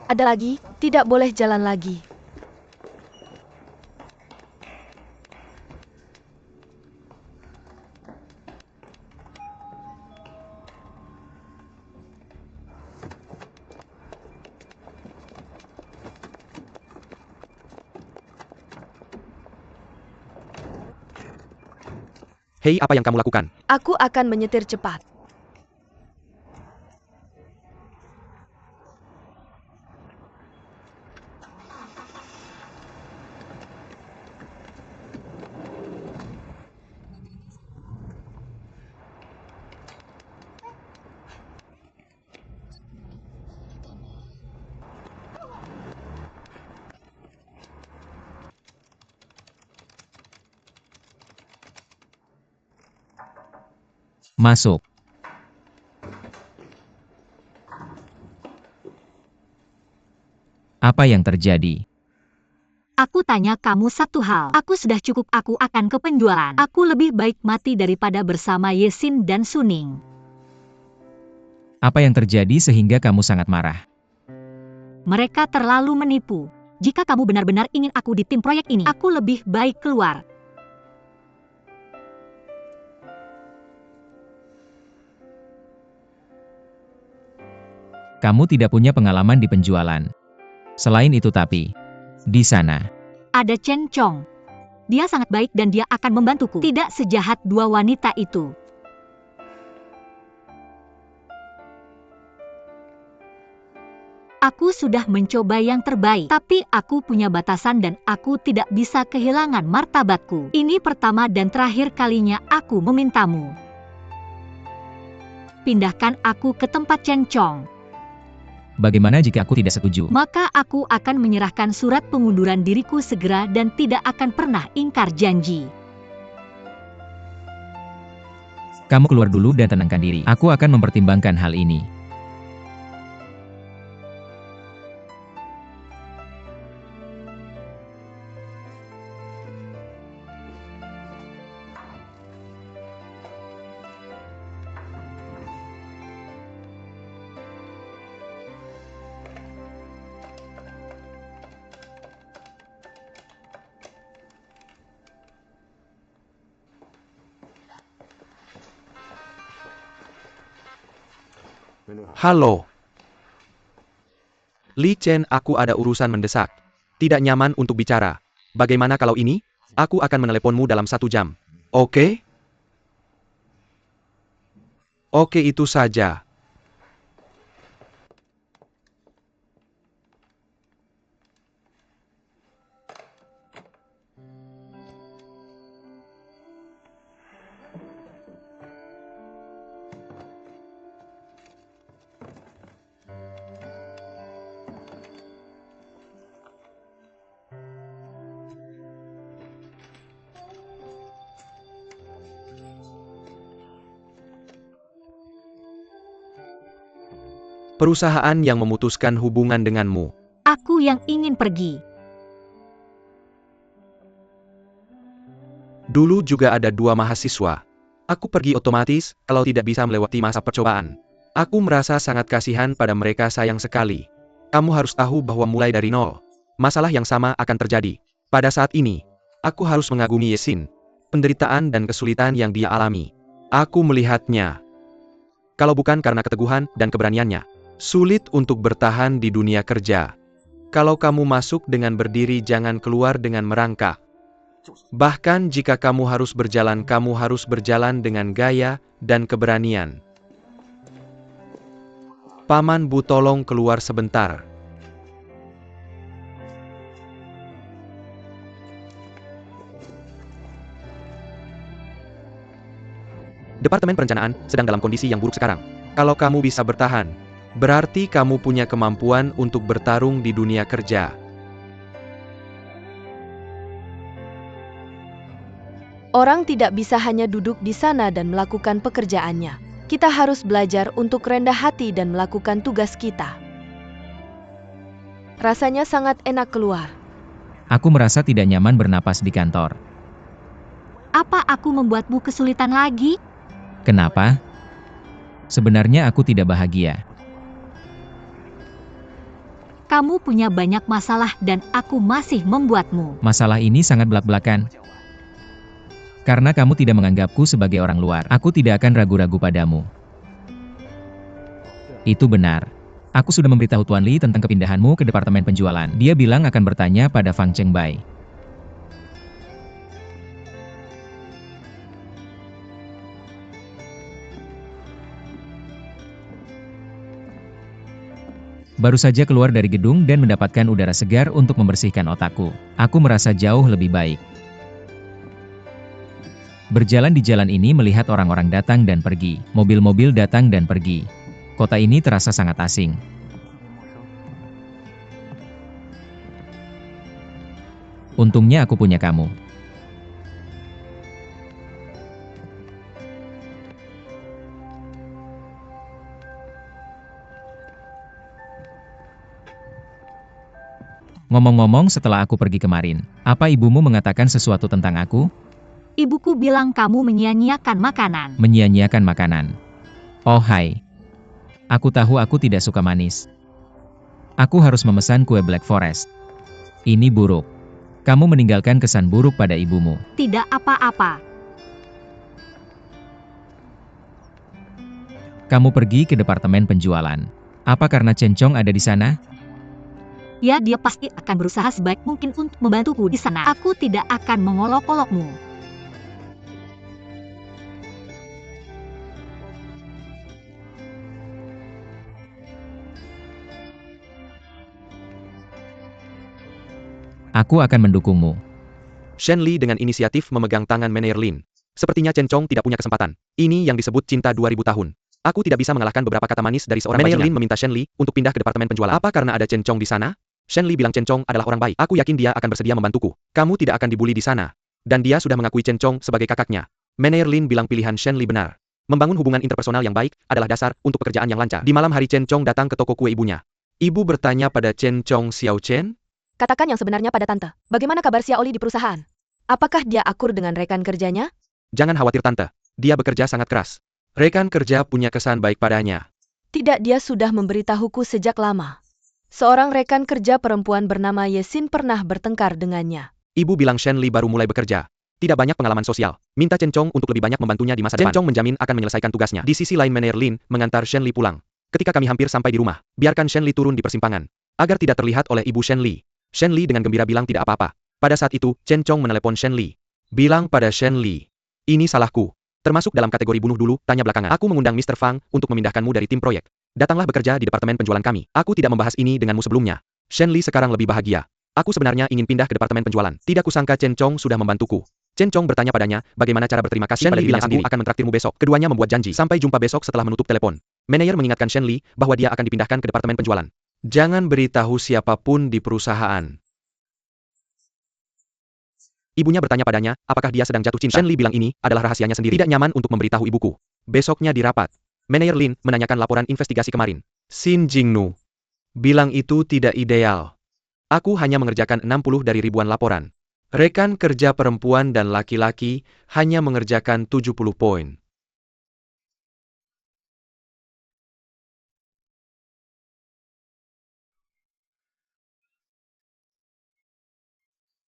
Ada lagi, tidak boleh jalan lagi. Hei, apa yang kamu lakukan? Aku akan menyetir cepat. Masuk. Apa yang terjadi? Aku tanya kamu satu hal. Aku sudah cukup, aku akan ke penjualan. Aku lebih baik mati daripada bersama Yesin dan Suning. Apa yang terjadi sehingga kamu sangat marah? Mereka terlalu menipu. Jika kamu benar-benar ingin aku di tim proyek ini, aku lebih baik keluar. Kamu tidak punya pengalaman di penjualan. Selain itu tapi, di sana, Ada Chen Chong. Dia sangat baik dan dia akan membantuku. Tidak sejahat dua wanita itu. Aku sudah mencoba yang terbaik, tapi aku punya batasan dan aku tidak bisa kehilangan martabatku. Ini pertama dan terakhir kalinya aku memintamu. Pindahkan aku ke tempat Cencong. Bagaimana jika aku tidak setuju? Maka aku akan menyerahkan surat pengunduran diriku segera dan tidak akan pernah ingkar janji. Kamu keluar dulu dan tenangkan diri. Aku akan mempertimbangkan hal ini. Halo. Li Chen, aku ada urusan mendesak. Tidak nyaman untuk bicara. Bagaimana kalau ini? Aku akan meneleponmu dalam 1 jam. Oke? Oke, itu saja. Perusahaan yang memutuskan hubungan denganmu. Aku yang ingin pergi. Dulu juga ada 2 mahasiswa. Aku pergi otomatis, kalau tidak bisa melewati masa percobaan. Aku merasa sangat kasihan pada mereka, sayang sekali. Kamu harus tahu bahwa mulai dari nol, masalah yang sama akan terjadi. Pada saat ini, aku harus mengagumi Yesin. Penderitaan dan kesulitan yang dia alami. Aku melihatnya. Kalau bukan karena keteguhan dan keberaniannya, sulit untuk bertahan di dunia kerja. Kalau kamu masuk dengan berdiri, jangan keluar dengan merangkak. Bahkan jika kamu harus berjalan dengan gaya dan keberanian. Paman Bu, tolong keluar sebentar. Departemen perencanaan sedang dalam kondisi yang buruk sekarang. Kalau kamu bisa bertahan, berarti kamu punya kemampuan untuk bertarung di dunia kerja. Orang tidak bisa hanya duduk di sana dan melakukan pekerjaannya. Kita harus belajar untuk rendah hati dan melakukan tugas kita. Rasanya sangat enak keluar. Aku merasa tidak nyaman bernapas di kantor. Apa aku membuatmu kesulitan lagi? Kenapa? Sebenarnya aku tidak bahagia. Kamu punya banyak masalah dan aku masih membuatmu. Masalah ini sangat belak-belakan. Karena kamu tidak menganggapku sebagai orang luar, aku tidak akan ragu-ragu padamu. Itu benar. Aku sudah memberitahu Tuan Li tentang kepindahanmu ke departemen penjualan. Dia bilang akan bertanya pada Fang Chengbai. Baru saja keluar dari gedung dan mendapatkan udara segar untuk membersihkan otakku. Aku merasa jauh lebih baik. Berjalan di jalan ini melihat orang-orang datang dan pergi, mobil-mobil datang dan pergi. Kota ini terasa sangat asing. Untungnya aku punya kamu. Ngomong-ngomong, setelah aku pergi kemarin, apa ibumu mengatakan sesuatu tentang aku? Ibuku bilang kamu menyia-nyiakan makanan. Menyia-nyiakan makanan. Oh hai. Aku tahu aku tidak suka manis. Aku harus memesan kue Black Forest. Ini buruk. Kamu meninggalkan kesan buruk pada ibumu. Tidak apa-apa. Kamu pergi ke departemen penjualan. Apa karena Cencong ada di sana? Ya, dia pasti akan berusaha sebaik mungkin untuk membantuku di sana. Aku tidak akan mengolok-olokmu. Aku akan mendukungmu. Shen Li dengan inisiatif memegang tangan Manager Lin. Sepertinya Chen Chong tidak punya kesempatan. Ini yang disebut cinta 2000 tahun. Aku tidak bisa mengalahkan beberapa kata manis dari seorang Manager Lin meminta Shen Li untuk pindah ke departemen penjualan. Apa karena ada Chen Chong di sana? Shen Li bilang Chen Chong adalah orang baik. Aku yakin dia akan bersedia membantuku. Kamu tidak akan dibuli di sana. Dan dia sudah mengakui Chen Chong sebagai kakaknya. Manager Lin bilang pilihan Shen Li benar. Membangun hubungan interpersonal yang baik adalah dasar untuk pekerjaan yang lancar. Di malam hari Chen Chong datang ke toko kue ibunya. Ibu bertanya pada Chen Chong, Xiao Chen, Katakan yang sebenarnya pada tante. Bagaimana kabar Xia Oli di perusahaan? Apakah dia akur dengan rekan kerjanya? jangan khawatir tante. Dia bekerja sangat keras. Rekan kerja punya kesan baik padanya. Tidak, dia sudah memberitahuku sejak lama. Seorang rekan kerja perempuan bernama Yesin pernah bertengkar dengannya. Ibu bilang Shen Li baru mulai bekerja. Tidak banyak pengalaman sosial. Minta Chen Chong untuk lebih banyak membantunya di masa depan. Chen Chong menjamin akan menyelesaikan tugasnya. Di sisi lain Manager Lin mengantar Shen Li pulang. Ketika kami hampir sampai di rumah, biarkan Shen Li turun di persimpangan. Agar tidak terlihat oleh ibu Shen Li. Shen Li dengan gembira bilang tidak apa-apa. Pada saat itu, Chen Chong menelepon Shen Li. Bilang pada Shen Li, ini salahku. Termasuk dalam kategori bunuh dulu, tanya belakangan. Aku mengundang Mr. Fang untuk memindahkanmu dari tim proyek. Datanglah bekerja di departemen penjualan kami. Aku tidak membahas ini denganmu sebelumnya. Shen Li sekarang lebih bahagia. Aku sebenarnya ingin pindah ke departemen penjualan. Tidak kusangka Chen Chong sudah membantuku. Chen Chong bertanya padanya, bagaimana cara berterima kasih pada dirinya sendiri. Aku akan mentraktirmu besok. Keduanya membuat janji. Sampai jumpa besok setelah menutup telepon. Manajer mengingatkan Shen Li bahwa dia akan dipindahkan ke departemen penjualan. Jangan beritahu siapapun di perusahaan. Ibunya bertanya padanya, apakah dia sedang jatuh cinta. Shen Li bilang ini adalah rahasianya sendiri. Tidak nyaman untuk memberitahu ibuku. Besoknya di rapat, Manajer Lin menanyakan laporan investigasi kemarin. Xin Jingnu bilang itu tidak ideal. Aku hanya mengerjakan 60 dari ribuan laporan. Rekan kerja perempuan dan laki-laki hanya mengerjakan 70 poin.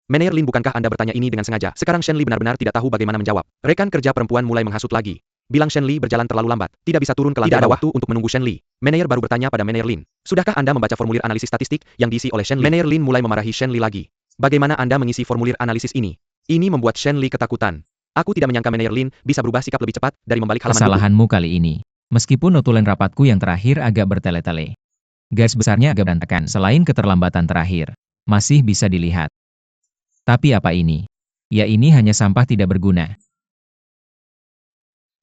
Manajer Lin, bukankah Anda bertanya ini dengan sengaja? Sekarang Shen Li benar-benar tidak tahu bagaimana menjawab. Rekan kerja perempuan mulai menghasut lagi. Bilang Shen Li berjalan terlalu lambat. Tidak bisa turun ke lantai bawah. Tidak ada waktu untuk menunggu Shen Li. Manajer baru bertanya pada Manajer Lin. Sudahkah Anda membaca formulir analisis statistik yang diisi oleh Shen Li? Manajer Lin mulai memarahi Shen Li lagi. Bagaimana Anda mengisi formulir analisis ini? Ini membuat Shen Li ketakutan. Aku tidak menyangka Manajer Lin bisa berubah sikap lebih cepat dari membalik halaman buku. Kesalahanmu kali ini. Meskipun notulen rapatku yang terakhir agak bertele-tele. Garis besarnya agak berantakan. Selain keterlambatan terakhir, masih bisa dilihat. Tapi apa ini? Ya ini hanya sampah tidak berguna.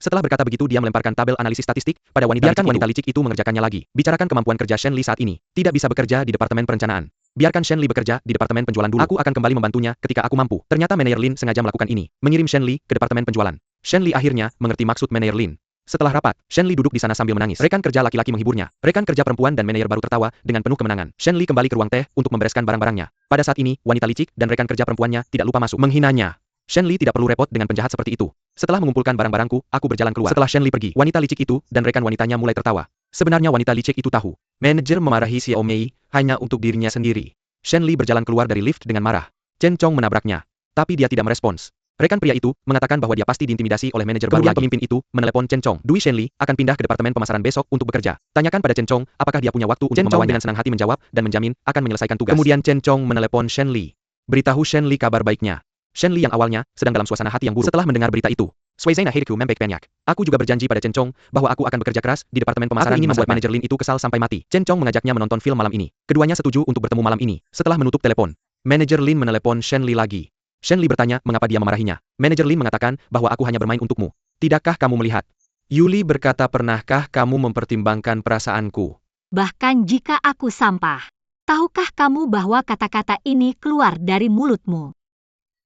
Setelah berkata begitu dia melemparkan tabel analisis statistik pada wanita licik. Biarkan wanita licik itu mengerjakannya lagi. Bicarakan kemampuan kerja Shen Li saat ini. Tidak bisa bekerja di departemen perencanaan. Biarkan Shen Li bekerja di departemen penjualan dulu. Aku akan kembali membantunya ketika aku mampu. Ternyata Manajer Lin sengaja melakukan ini. Mengirim Shen Li ke departemen penjualan. Shen Li akhirnya mengerti maksud Manajer Lin. Setelah rapat, Shen Li duduk di sana sambil menangis. Rekan kerja laki-laki menghiburnya. Rekan kerja perempuan dan manajer baru tertawa dengan penuh kemenangan. Shen Li kembali ke ruang teh untuk membereskan barang-barangnya. Pada saat ini, wanita licik dan rekan kerja perempuannya tidak lupa masuk menghinanya. Shen Li tidak perlu repot dengan penjahat seperti itu. Setelah mengumpulkan barang-barangku, aku berjalan keluar. Setelah Shen Li pergi, wanita licik itu dan rekan wanitanya mulai tertawa. Sebenarnya wanita licik itu tahu. Manajer memarahi Xiao Mei hanya untuk dirinya sendiri. Shen Li berjalan keluar dari lift dengan marah. Chen Chong menabraknya. Tapi dia tidak merespons. Rekan pria itu mengatakan bahwa dia pasti diintimidasi oleh manajer baru. Kemudian pemimpin itu menelepon Chen Chong. Dui Shen Li akan pindah ke departemen pemasaran besok untuk bekerja. Tanyakan pada Chen Chong apakah dia punya waktu untuk membawanya. Dengan senang hati menjawab dan menjamin akan menyelesaikan tugas. Kemudian Chen Chong menelepon Shen Li. Beritahu Shen Li kabar baiknya. Shen Li yang awalnya sedang dalam suasana hati yang buruk. Setelah mendengar berita itu, Swaizena Hiriku membek banyak. Aku juga berjanji pada Chen Chong bahwa aku akan bekerja keras di departemen pemasaran. Ini membuat manajer Lin itu kesal sampai mati. Chen Chong mengajaknya menonton film malam ini. Keduanya setuju untuk bertemu malam ini. Setelah menutup telepon, manajer Lin menelepon Shen Li lagi. Shen Li bertanya mengapa dia memarahinya. Manajer Lin mengatakan bahwa aku hanya bermain untukmu. Tidakkah kamu melihat? Yuli berkata, pernahkah kamu mempertimbangkan perasaanku? Bahkan jika aku sampah, tahukah kamu bahwa kata-kata ini keluar dari mulutmu?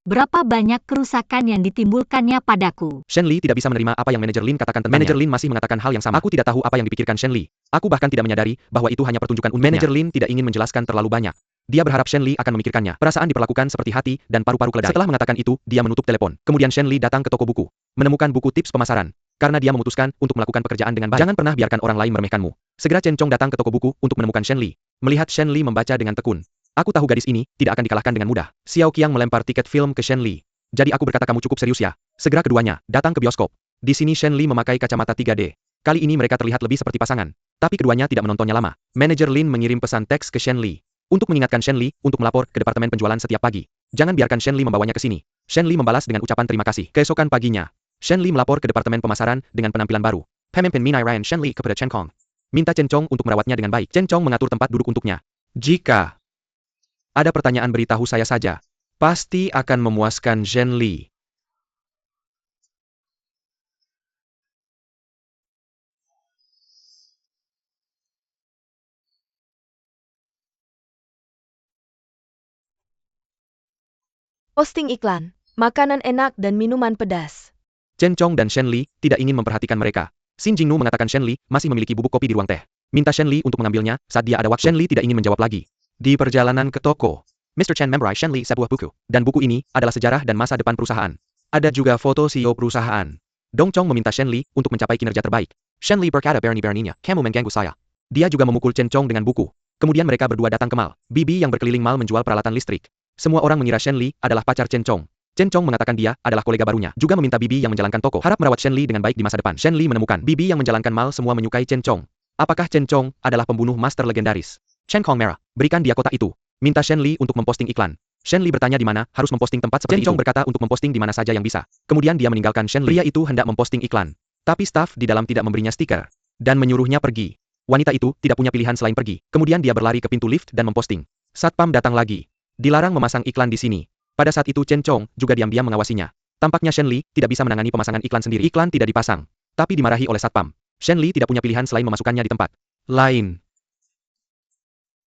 Berapa banyak kerusakan yang ditimbulkannya padaku? Shen Li tidak bisa menerima apa yang manajer Lin katakan tentangnya. Manajer Lin masih mengatakan hal yang sama. Aku tidak tahu apa yang dipikirkan Shen Li. Aku bahkan tidak menyadari bahwa itu hanya pertunjukan untuknya. Manajer Lin tidak ingin menjelaskan terlalu banyak. Dia berharap Shen Li akan memikirkannya. Perasaan diperlakukan seperti hati dan paru-paru keledai. Setelah mengatakan itu, dia menutup telepon. Kemudian Shen Li datang ke toko buku, menemukan buku tips pemasaran. Karena dia memutuskan untuk melakukan pekerjaan dengan baik. Jangan pernah biarkan orang lain meremehkanmu. Segera Chen Chong datang ke toko buku untuk menemukan Shen Li. Melihat Shen Li membaca dengan tekun. Aku tahu gadis ini tidak akan dikalahkan dengan mudah. Xiao Qiang melempar tiket film ke Shen Li. Jadi aku berkata kamu cukup serius ya. Segera keduanya datang ke bioskop. Di sini Shen Li memakai kacamata 3D. Kali ini mereka terlihat lebih seperti pasangan. Tapi keduanya tidak menontonnya lama. Manajer Lin mengirim pesan teks ke Shen Li. Untuk mengingatkan Shen Li untuk melapor ke departemen penjualan setiap pagi. Jangan biarkan Shen Li membawanya ke sini. Shen Li membalas dengan ucapan terima kasih. Keesokan paginya, Shen Li melapor ke departemen pemasaran dengan penampilan baru. Pemimpin Minai Ryan Shen Li kepada Chen Kong. Minta Chen Chong untuk merawatnya dengan baik. Chen Chong mengatur tempat duduk untuknya. Jika Ada pertanyaan beritahu saya saja. Pasti akan memuaskan Zhen Li. Posting iklan, makanan enak dan minuman pedas. Chen Chong dan Shen Li tidak ingin memperhatikan mereka. Xin Jingnu mengatakan Shen Li masih memiliki bubuk kopi di ruang teh. Minta Shen Li untuk mengambilnya saat dia ada waktu. Shen Li tidak ingin menjawab lagi. Di perjalanan ke toko, Mr. Chen memorize Shen Li sebuah buku. Dan buku ini adalah sejarah dan masa depan perusahaan. Ada juga foto CEO perusahaan. Dong Chong meminta Shen Li untuk mencapai kinerja terbaik. Shen Li berkata berani-beraninya, kamu mengganggu saya. Dia juga memukul Chen Chong dengan buku. Kemudian mereka berdua datang ke mall. Bibi yang berkeliling mall menjual peralatan listrik. Semua orang mengira Shen Li adalah pacar Chen Chong. Chen Chong mengatakan dia adalah kolega barunya. Juga meminta Bibi yang menjalankan toko harap merawat Shen Li dengan baik di masa depan. Shen Li menemukan Bibi yang menjalankan mall semua menyukai Chen Chong. Apakah Chen Chong adalah pembunuh master legendaris? Chen Kong merah. Berikan dia kotak itu. Minta Shen Li untuk memposting iklan. Shen Li bertanya di mana harus memposting tempat seperti itu. Chen Chong berkata untuk memposting di mana saja yang bisa. Kemudian dia meninggalkan Shen Li. Pria itu hendak memposting iklan. Tapi staf di dalam tidak memberinya stiker. Dan menyuruhnya pergi. Wanita itu tidak punya pilihan selain pergi. Kemudian dia berlari ke pintu lift dan memposting. Satpam datang lagi. Dilarang memasang iklan di sini. Pada saat itu Chen Chong juga diam-diam mengawasinya. Tampaknya Shen Li tidak bisa menangani pemasangan iklan sendiri. Iklan tidak dipasang. Tapi dimarahi oleh satpam. Shen Li tidak punya pilihan selain memasukkannya di tempat lain.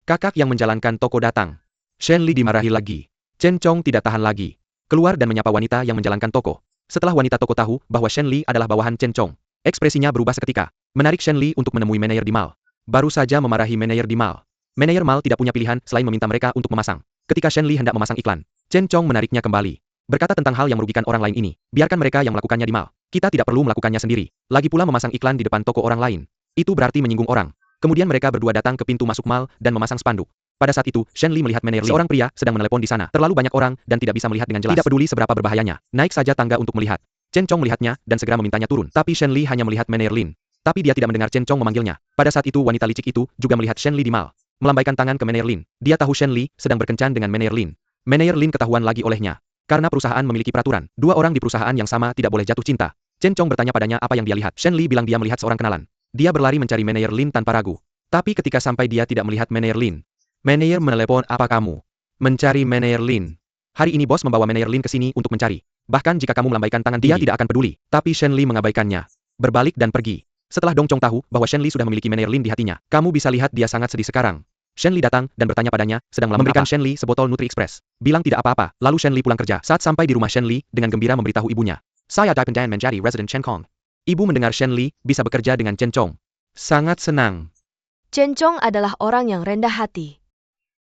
Kakak yang menjalankan toko datang. Shen Li dimarahi lagi. Chen Chong tidak tahan lagi. Keluar dan menyapa wanita yang menjalankan toko. Setelah wanita toko tahu bahwa Shen Li adalah bawahan Chen Chong, ekspresinya berubah seketika. Menarik Shen Li untuk menemui manajer di mall. Baru saja memarahi manajer di mall. Manajer mall tidak punya pilihan selain meminta mereka untuk memasang. Ketika Shen Li hendak memasang iklan, Chen Chong menariknya kembali. Berkata tentang hal yang merugikan orang lain ini. Biarkan mereka yang melakukannya di mall. Kita tidak perlu melakukannya sendiri. Lagi pula memasang iklan di depan toko orang lain. Itu berarti menyinggung orang. Kemudian mereka berdua datang ke pintu masuk mall dan memasang spanduk. Pada saat itu, Shen Li melihat manajer seorang pria sedang menelepon di sana. Terlalu banyak orang dan tidak bisa melihat dengan jelas. Tidak peduli seberapa berbahayanya. Naik saja tangga untuk melihat. Chen Chong melihatnya dan segera memintanya turun. Tapi Shen Li hanya melihat manajer Lin. Tapi dia tidak mendengar Chen Chong memanggilnya. Pada saat itu wanita licik itu juga melihat Shen Li di mall. Melambaikan tangan ke manajer Lin. Dia tahu Shen Li sedang berkencan dengan manajer Lin. Manajer Lin ketahuan lagi olehnya. Karena perusahaan memiliki peraturan. Dua orang di perusahaan yang sama tidak boleh jatuh cinta. Chen Chong bertanya padanya apa yang dia lihat. Shen Li bilang dia melihat seorang kenalan. Dia berlari mencari manajer Lin tanpa ragu. Tapi ketika sampai dia tidak melihat manajer Lin. Manajer menelepon, apa kamu? Mencari manajer Lin. Hari ini bos membawa manajer Lin ke sini untuk mencari. Bahkan jika kamu melambaikan tangan dia tidak akan peduli. Tapi Shen Li mengabaikannya. Berbalik dan pergi. Setelah Dong Chong tahu bahwa Shen Li sudah memiliki manajer Lin di hatinya. Kamu bisa lihat dia sangat sedih sekarang. Shen Li datang dan bertanya padanya, sedang memberikan Shen Li sebotol Nutri Express. Bilang tidak apa-apa, lalu Shen Li pulang kerja. Saat sampai di rumah Shen Li, dengan gembira memberitahu ibunya. Saya dapat menjadi resident Chen Kong. Ibu mendengar Shen Li bisa bekerja dengan Chen Chong. Sangat senang. Chen Chong adalah orang yang rendah hati.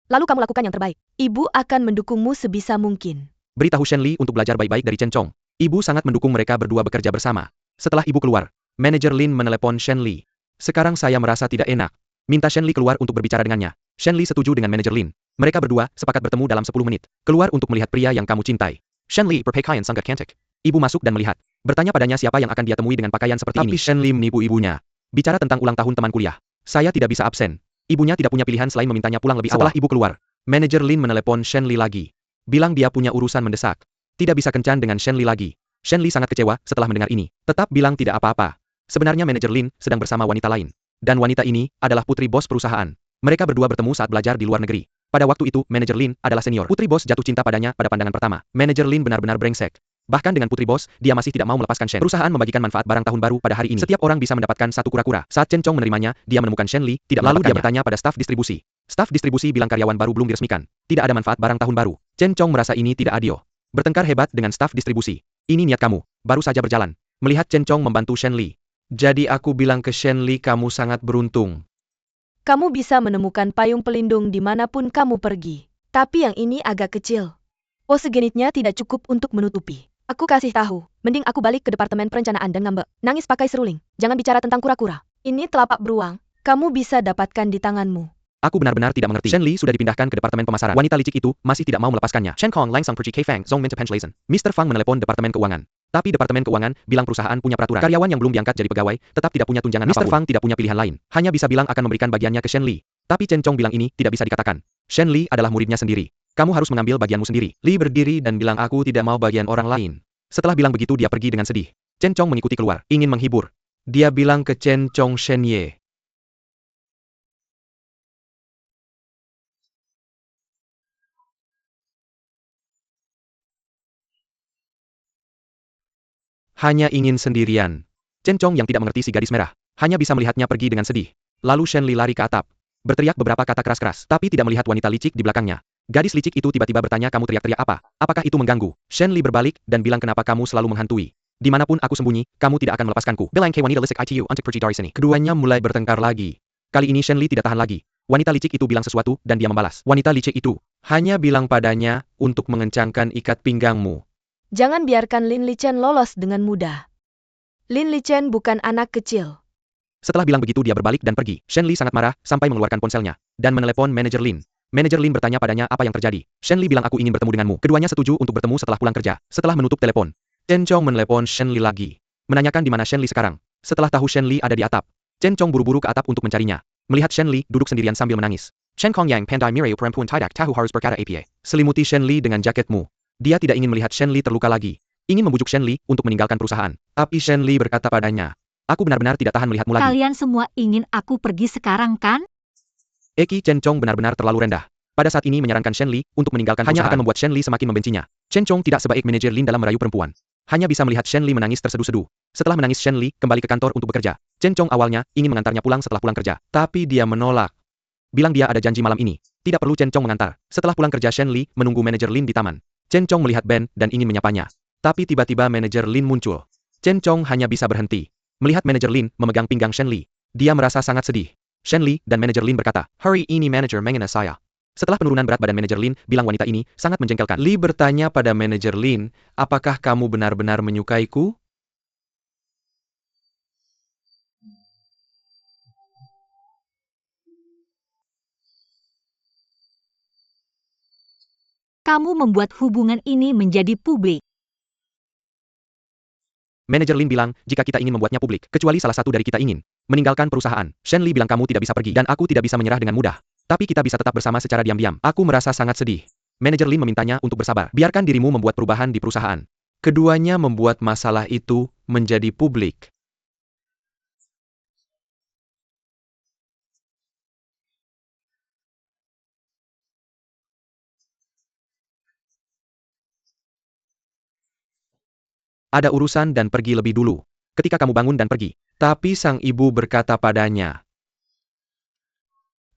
Lalu kamu lakukan yang terbaik. Ibu akan mendukungmu sebisa mungkin. Beritahu Shen Li untuk belajar baik-baik dari Chen Chong. Ibu sangat mendukung mereka berdua bekerja bersama. Setelah ibu keluar, manajer Lin menelepon Shen Li. Sekarang saya merasa tidak enak. Minta Shen Li keluar untuk berbicara dengannya. Shen Li setuju dengan manajer Lin. Mereka berdua sepakat bertemu dalam 10 menit. Keluar untuk melihat pria yang kamu cintai. Shen Li berpakaian sangat cantik. Ibu masuk dan melihat. Bertanya padanya siapa yang akan dia temui dengan pakaian seperti ini. Tapi Shen Li menipu ibunya. Bicara tentang ulang tahun teman kuliah. Saya tidak bisa absen. Ibunya tidak punya pilihan selain memintanya pulang lebih awal. Setelah ibu keluar, manajer Lin menelepon Shen Li lagi. Bilang dia punya urusan mendesak. Tidak bisa kencan dengan Shen Li lagi. Shen Li sangat kecewa setelah mendengar ini. Tetap bilang tidak apa-apa. Sebenarnya manajer Lin sedang bersama wanita lain. Dan wanita ini adalah putri bos perusahaan. Mereka berdua bertemu saat belajar di luar negeri. Pada waktu itu, manajer Lin adalah senior. Putri bos jatuh cinta padanya pada pandangan pertama. Manajer Lin benar-benar brengsek. Bahkan dengan putri bos, dia masih tidak mau melepaskan Shen. Perusahaan membagikan manfaat barang tahun baru pada hari ini. Setiap orang bisa mendapatkan satu kura-kura. Saat Chen Chong menerimanya, dia menemukan Shen Li, tidak lalu dia bertanya pada staf distribusi. Staf distribusi bilang karyawan baru belum diresmikan. Tidak ada manfaat barang tahun baru. Chen Chong merasa ini tidak adil. Bertengkar hebat dengan staf distribusi. Ini niat kamu. Baru saja berjalan. Melihat Chen Chong membantu Shen Li. Jadi aku bilang ke Shen Li kamu sangat beruntung. Kamu bisa menemukan payung pelindung dimanapun kamu pergi. Tapi yang ini agak kecil. Pose genitnya tidak cukup untuk menutupi. Aku kasih tahu, mending aku balik ke departemen perencanaan dan ngambek. Nangis pakai seruling. Jangan bicara tentang kura-kura. Ini telapak beruang. Kamu bisa dapatkan di tanganmu. Aku benar-benar tidak mengerti. Shen Li sudah dipindahkan ke departemen pemasaran. Wanita licik itu masih tidak mau melepaskannya. Shen Kong langsung pergi ke Fang Zong minta pensiun. Mr. Fang menelepon departemen keuangan. Tapi departemen keuangan bilang perusahaan punya peraturan. Karyawan yang belum diangkat jadi pegawai tetap tidak punya tunjangan apapun. Mr. Fang tidak punya pilihan lain. Hanya bisa bilang akan memberikan bagiannya ke Shen Li. Tapi Chen Chong bilang ini tidak bisa dikatakan. Shen Li adalah muridnya sendiri. Kamu harus mengambil bagianmu sendiri. Li berdiri dan bilang aku tidak mau bagian orang lain. Setelah bilang begitu dia pergi dengan sedih. Chen Chong mengikuti keluar, ingin menghibur. Dia bilang ke Chen Chong Shen Ye. Hanya ingin sendirian. Chen Chong yang tidak mengerti si gadis merah, hanya bisa melihatnya pergi dengan sedih. Lalu Shen Li lari ke atap, berteriak beberapa kata keras-keras, tapi tidak melihat wanita licik di belakangnya. Gadis licik itu tiba-tiba bertanya, kamu teriak-teriak apa? Apakah itu mengganggu? Shen Li berbalik dan bilang, kenapa kamu selalu menghantui? Dimanapun aku sembunyi, kamu tidak akan melepaskanku. Bilang ke wanita lisik itu untuk pergi dari sini. Keduanya mulai bertengkar lagi. Kali ini Shen Li tidak tahan lagi. Wanita licik itu bilang sesuatu dan dia membalas. Wanita licik itu hanya bilang padanya untuk mengencangkan ikat pinggangmu. Jangan biarkan Lin Lichen lolos dengan mudah. Lin Lichen bukan anak kecil. Setelah bilang begitu dia berbalik dan pergi. Shen Li sangat marah sampai mengeluarkan ponselnya dan menelepon manajer Lin. Manajer Lin bertanya padanya apa yang terjadi. Shen Li bilang, aku ingin bertemu denganmu. Keduanya setuju untuk bertemu setelah pulang kerja. Setelah menutup telepon, Chen Chong menelepon Shen Li lagi, menanyakan di mana Shen Li sekarang. Setelah tahu Shen Li ada di atap, Chen Chong buru-buru ke atap untuk mencarinya. Melihat Shen Li duduk sendirian sambil menangis. Shen Kong yang pandai mirayu perempuan tidak tahu harus berkata apa. Selimuti Shen Li dengan jaketmu. Dia tidak ingin melihat Shen Li terluka lagi. Ingin membujuk Shen Li untuk meninggalkan perusahaan. Tapi Shen Li berkata padanya, aku benar-benar tidak tahan melihatmu lagi. Kalian semua ingin aku pergi sekarang kan? Eki Chen Chong benar-benar terlalu rendah. Pada saat ini menyarankan Shen Li untuk meninggalkan perusahaan hanya akan membuat Shen Li semakin membencinya. Chen Chong tidak sebaik manajer Lin dalam merayu perempuan. Hanya bisa melihat Shen Li menangis terseduh-seduh. Setelah menangis Shen Li kembali ke kantor untuk bekerja. Chen Chong awalnya ingin mengantarnya pulang setelah pulang kerja. Tapi dia menolak. Bilang dia ada janji malam ini. Tidak perlu Chen Chong mengantar. Setelah pulang kerja Shen Li menunggu manajer Lin di taman. Chen Chong melihat Ben dan ingin menyapanya. Tapi tiba-tiba manajer Lin muncul. Chen Chong hanya bisa berhenti. Melihat manajer Lin memegang pinggang Shen Li. Dia merasa sangat sedih. Shen Li dan manajer Lin berkata, hari ini manajer menghina saya. Setelah penurunan berat badan manajer Lin, bilang wanita ini sangat menjengkelkan. Li bertanya pada manajer Lin, apakah kamu benar-benar menyukaiku? Kamu membuat hubungan ini menjadi publik. Manajer Lin bilang, jika kita ingin membuatnya publik, kecuali salah satu dari kita ingin meninggalkan perusahaan. Shen Li bilang kamu tidak bisa pergi dan aku tidak bisa menyerah dengan mudah. Tapi kita bisa tetap bersama secara diam-diam. Aku merasa sangat sedih. Manajer Lin memintanya untuk bersabar. Biarkan dirimu membuat perubahan di perusahaan. Keduanya membuat masalah itu menjadi publik. Ada urusan dan pergi lebih dulu. Ketika kamu bangun dan pergi. Tapi sang ibu berkata padanya,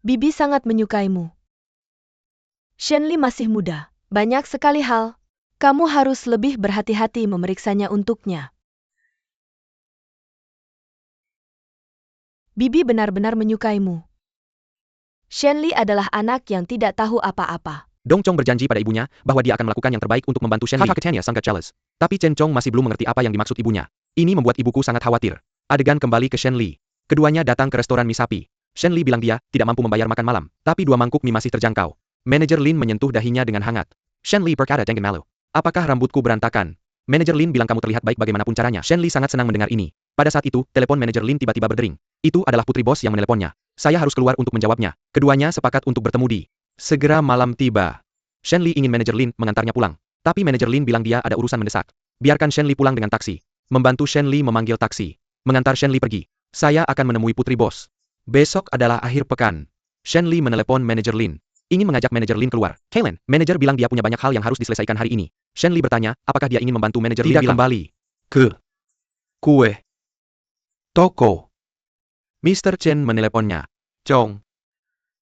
Bibi sangat menyukaimu. Shen Li masih muda. Banyak sekali hal. Kamu harus lebih berhati-hati memeriksanya untuknya. Bibi benar-benar menyukaimu. Shen Li adalah anak yang tidak tahu apa-apa. Dong Chong berjanji pada ibunya bahwa dia akan melakukan yang terbaik untuk membantu Shen Li. Kakaknya sangat jealous. Tapi Chen Chong masih belum mengerti apa yang dimaksud ibunya. Ini membuat ibuku sangat khawatir. Adegan kembali ke Shen Li. Keduanya datang ke restoran mie sapi. Shen Li bilang dia tidak mampu membayar makan malam, tapi 2 mangkuk mie masih terjangkau. Manajer Lin menyentuh dahinya dengan hangat. Shen Li berkata dengan malu, apakah rambutku berantakan? Manajer Lin bilang kamu terlihat baik bagaimanapun caranya. Shen Li sangat senang mendengar ini. Pada saat itu, telepon manajer Lin tiba-tiba berdering. Itu adalah putri bos yang meneleponnya. Saya harus keluar untuk menjawabnya. Keduanya sepakat untuk bertemu di. Segera malam tiba. Shen Li ingin manajer Lin mengantarnya pulang. Tapi manajer Lin bilang dia ada urusan mendesak. Biarkan Shen Li pulang dengan taksi. Membantu Shen Li memanggil taksi. Mengantar Shen Li pergi. Saya akan menemui putri bos. Besok adalah akhir pekan. Shen Li menelepon manajer Lin. Ingin mengajak manajer Lin keluar. Kailan, manajer bilang dia punya banyak hal yang harus diselesaikan hari ini. Shen Li bertanya, apakah dia ingin membantu manajer Lin bilang kembali ke kue toko. Mr. Chen meneleponnya. Chong.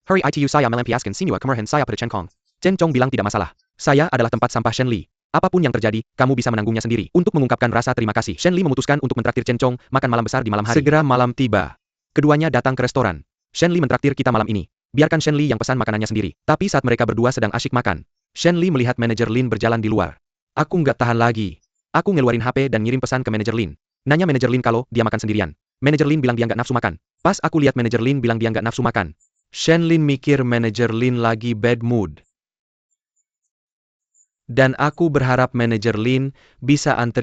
Hari itu saya melampiaskan semua kemarahan saya pada Chen Kong. Chen Chong bilang tidak masalah. Saya adalah tempat sampah Shen Li. Apapun yang terjadi, kamu bisa menanggungnya sendiri. Untuk mengungkapkan rasa terima kasih, Shen Li memutuskan untuk mentraktir Chen Chong makan malam besar di malam hari. Segera malam tiba. Keduanya datang ke restoran. Shen Li mentraktir kita malam ini. Biarkan Shen Li yang pesan makanannya sendiri. Tapi saat mereka berdua sedang asyik makan, Shen Li melihat manajer Lin berjalan di luar. Aku nggak tahan lagi. Aku ngeluarin HP dan ngirim pesan ke manajer Lin. Nanya manajer Lin kalau dia makan sendirian. Manajer Lin bilang dia nggak nafsu makan. Pas aku lihat manajer Lin bilang dia nggak nafsu makan. Shen Lin mikir manajer Lin lagi bad mood. Dan aku berharap manajer Lin bisa antar